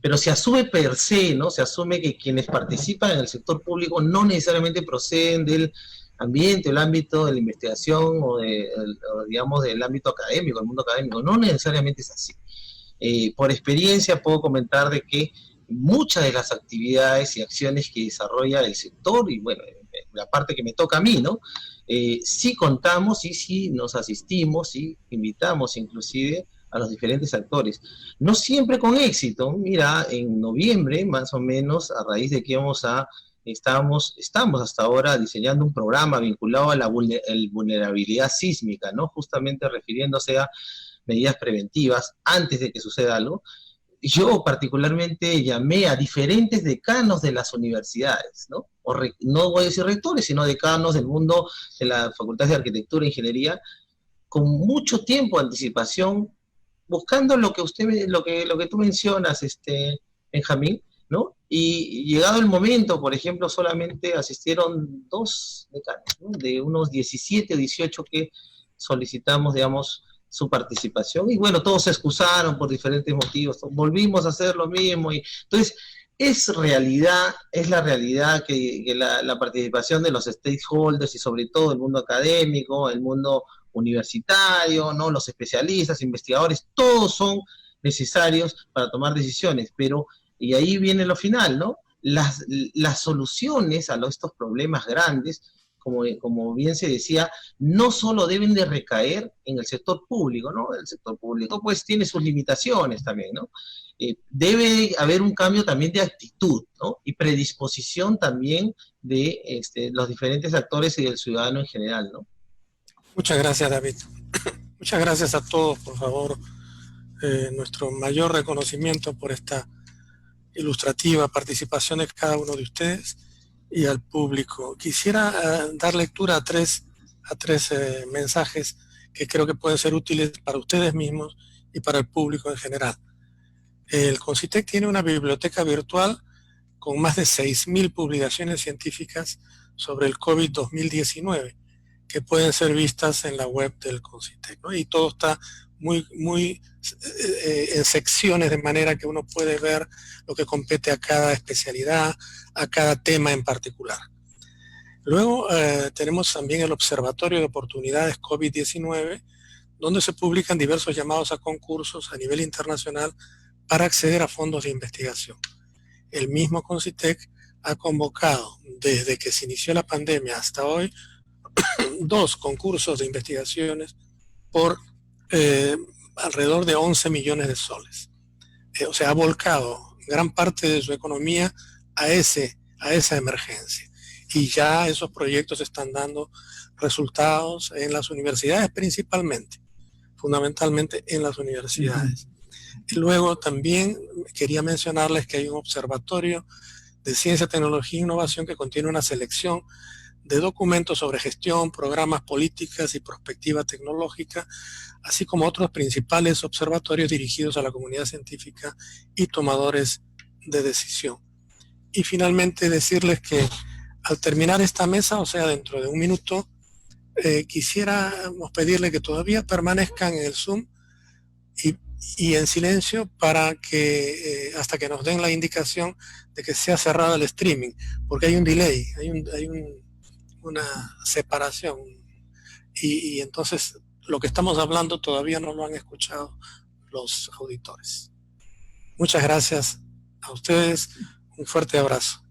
Pero se asume per se, ¿no? Se asume que quienes participan en el sector público no necesariamente proceden del ambiente, el ámbito de la investigación o digamos, del ámbito académico, el mundo académico. No necesariamente es así. Por experiencia puedo comentar de que muchas de las actividades y acciones que desarrolla el sector, y bueno, la parte que me toca a mí, ¿no? Sí contamos y sí nos asistimos y invitamos inclusive a los diferentes actores. No siempre con éxito. Mira, en noviembre, más o menos, a raíz de que estamos hasta ahora diseñando un programa vinculado a la vulnerabilidad sísmica, ¿no? Justamente refiriéndose a medidas preventivas antes de que suceda algo. Yo particularmente llamé a diferentes decanos de las universidades, ¿no? No voy a decir rectores, sino decanos del mundo de las facultades de arquitectura e ingeniería, con mucho tiempo de anticipación, buscando lo que tú mencionas, Benjamín, ¿no? Y llegado el momento, por ejemplo, solamente asistieron 2 decanos, ¿no? De unos 17 o 18 que solicitamos, digamos, su participación, y bueno, todos se excusaron por diferentes motivos, volvimos a hacer lo mismo, y entonces es la realidad que la participación de los stakeholders y sobre todo el mundo académico, el mundo universitario, ¿no? Los especialistas, investigadores, todos son necesarios para tomar decisiones, pero, y ahí viene lo final, ¿no? Las soluciones a estos problemas grandes, como bien se decía, no solo deben de recaer en el sector público, ¿no? El sector público pues tiene sus limitaciones también, ¿no? Debe haber un cambio también de actitud, ¿no? Y predisposición también de los diferentes actores y del ciudadano en general, ¿no? Muchas gracias, David. Muchas gracias a todos, por favor. Nuestro mayor reconocimiento por esta ilustrativa participación de cada uno de ustedes y al público. Quisiera dar lectura a tres mensajes que creo que pueden ser útiles para ustedes mismos y para el público en general. El CONCITEC tiene una biblioteca virtual con más de 6.000 publicaciones científicas sobre el COVID 2019 que pueden ser vistas en la web del CONCITEC, ¿no? Y todo está muy en secciones, de manera que uno puede ver lo que compete a cada especialidad, a cada tema en particular. Luego tenemos también el Observatorio de Oportunidades COVID-19, donde se publican diversos llamados a concursos a nivel internacional para acceder a fondos de investigación. El mismo CONCITEC ha convocado, desde que se inició la pandemia hasta hoy, 2 concursos de investigaciones por alrededor de 11 millones de soles. O sea, ha volcado gran parte de su economía a esa emergencia. Y ya esos proyectos están dando resultados en las universidades principalmente, fundamentalmente en las universidades. Y luego también quería mencionarles que hay un observatorio de ciencia, tecnología e innovación que contiene una selección de documentos sobre gestión, programas, políticas y perspectiva tecnológica, así como otros principales observatorios dirigidos a la comunidad científica y tomadores de decisión. Y finalmente decirles que al terminar esta mesa, o sea, dentro de un minuto, quisiéramos pedirle que todavía permanezcan en el Zoom y en silencio para que hasta que nos den la indicación de que sea cerrado el streaming, porque hay un delay, hay una separación y entonces lo que estamos hablando todavía no lo han escuchado los auditores. Muchas gracias a ustedes, un fuerte abrazo.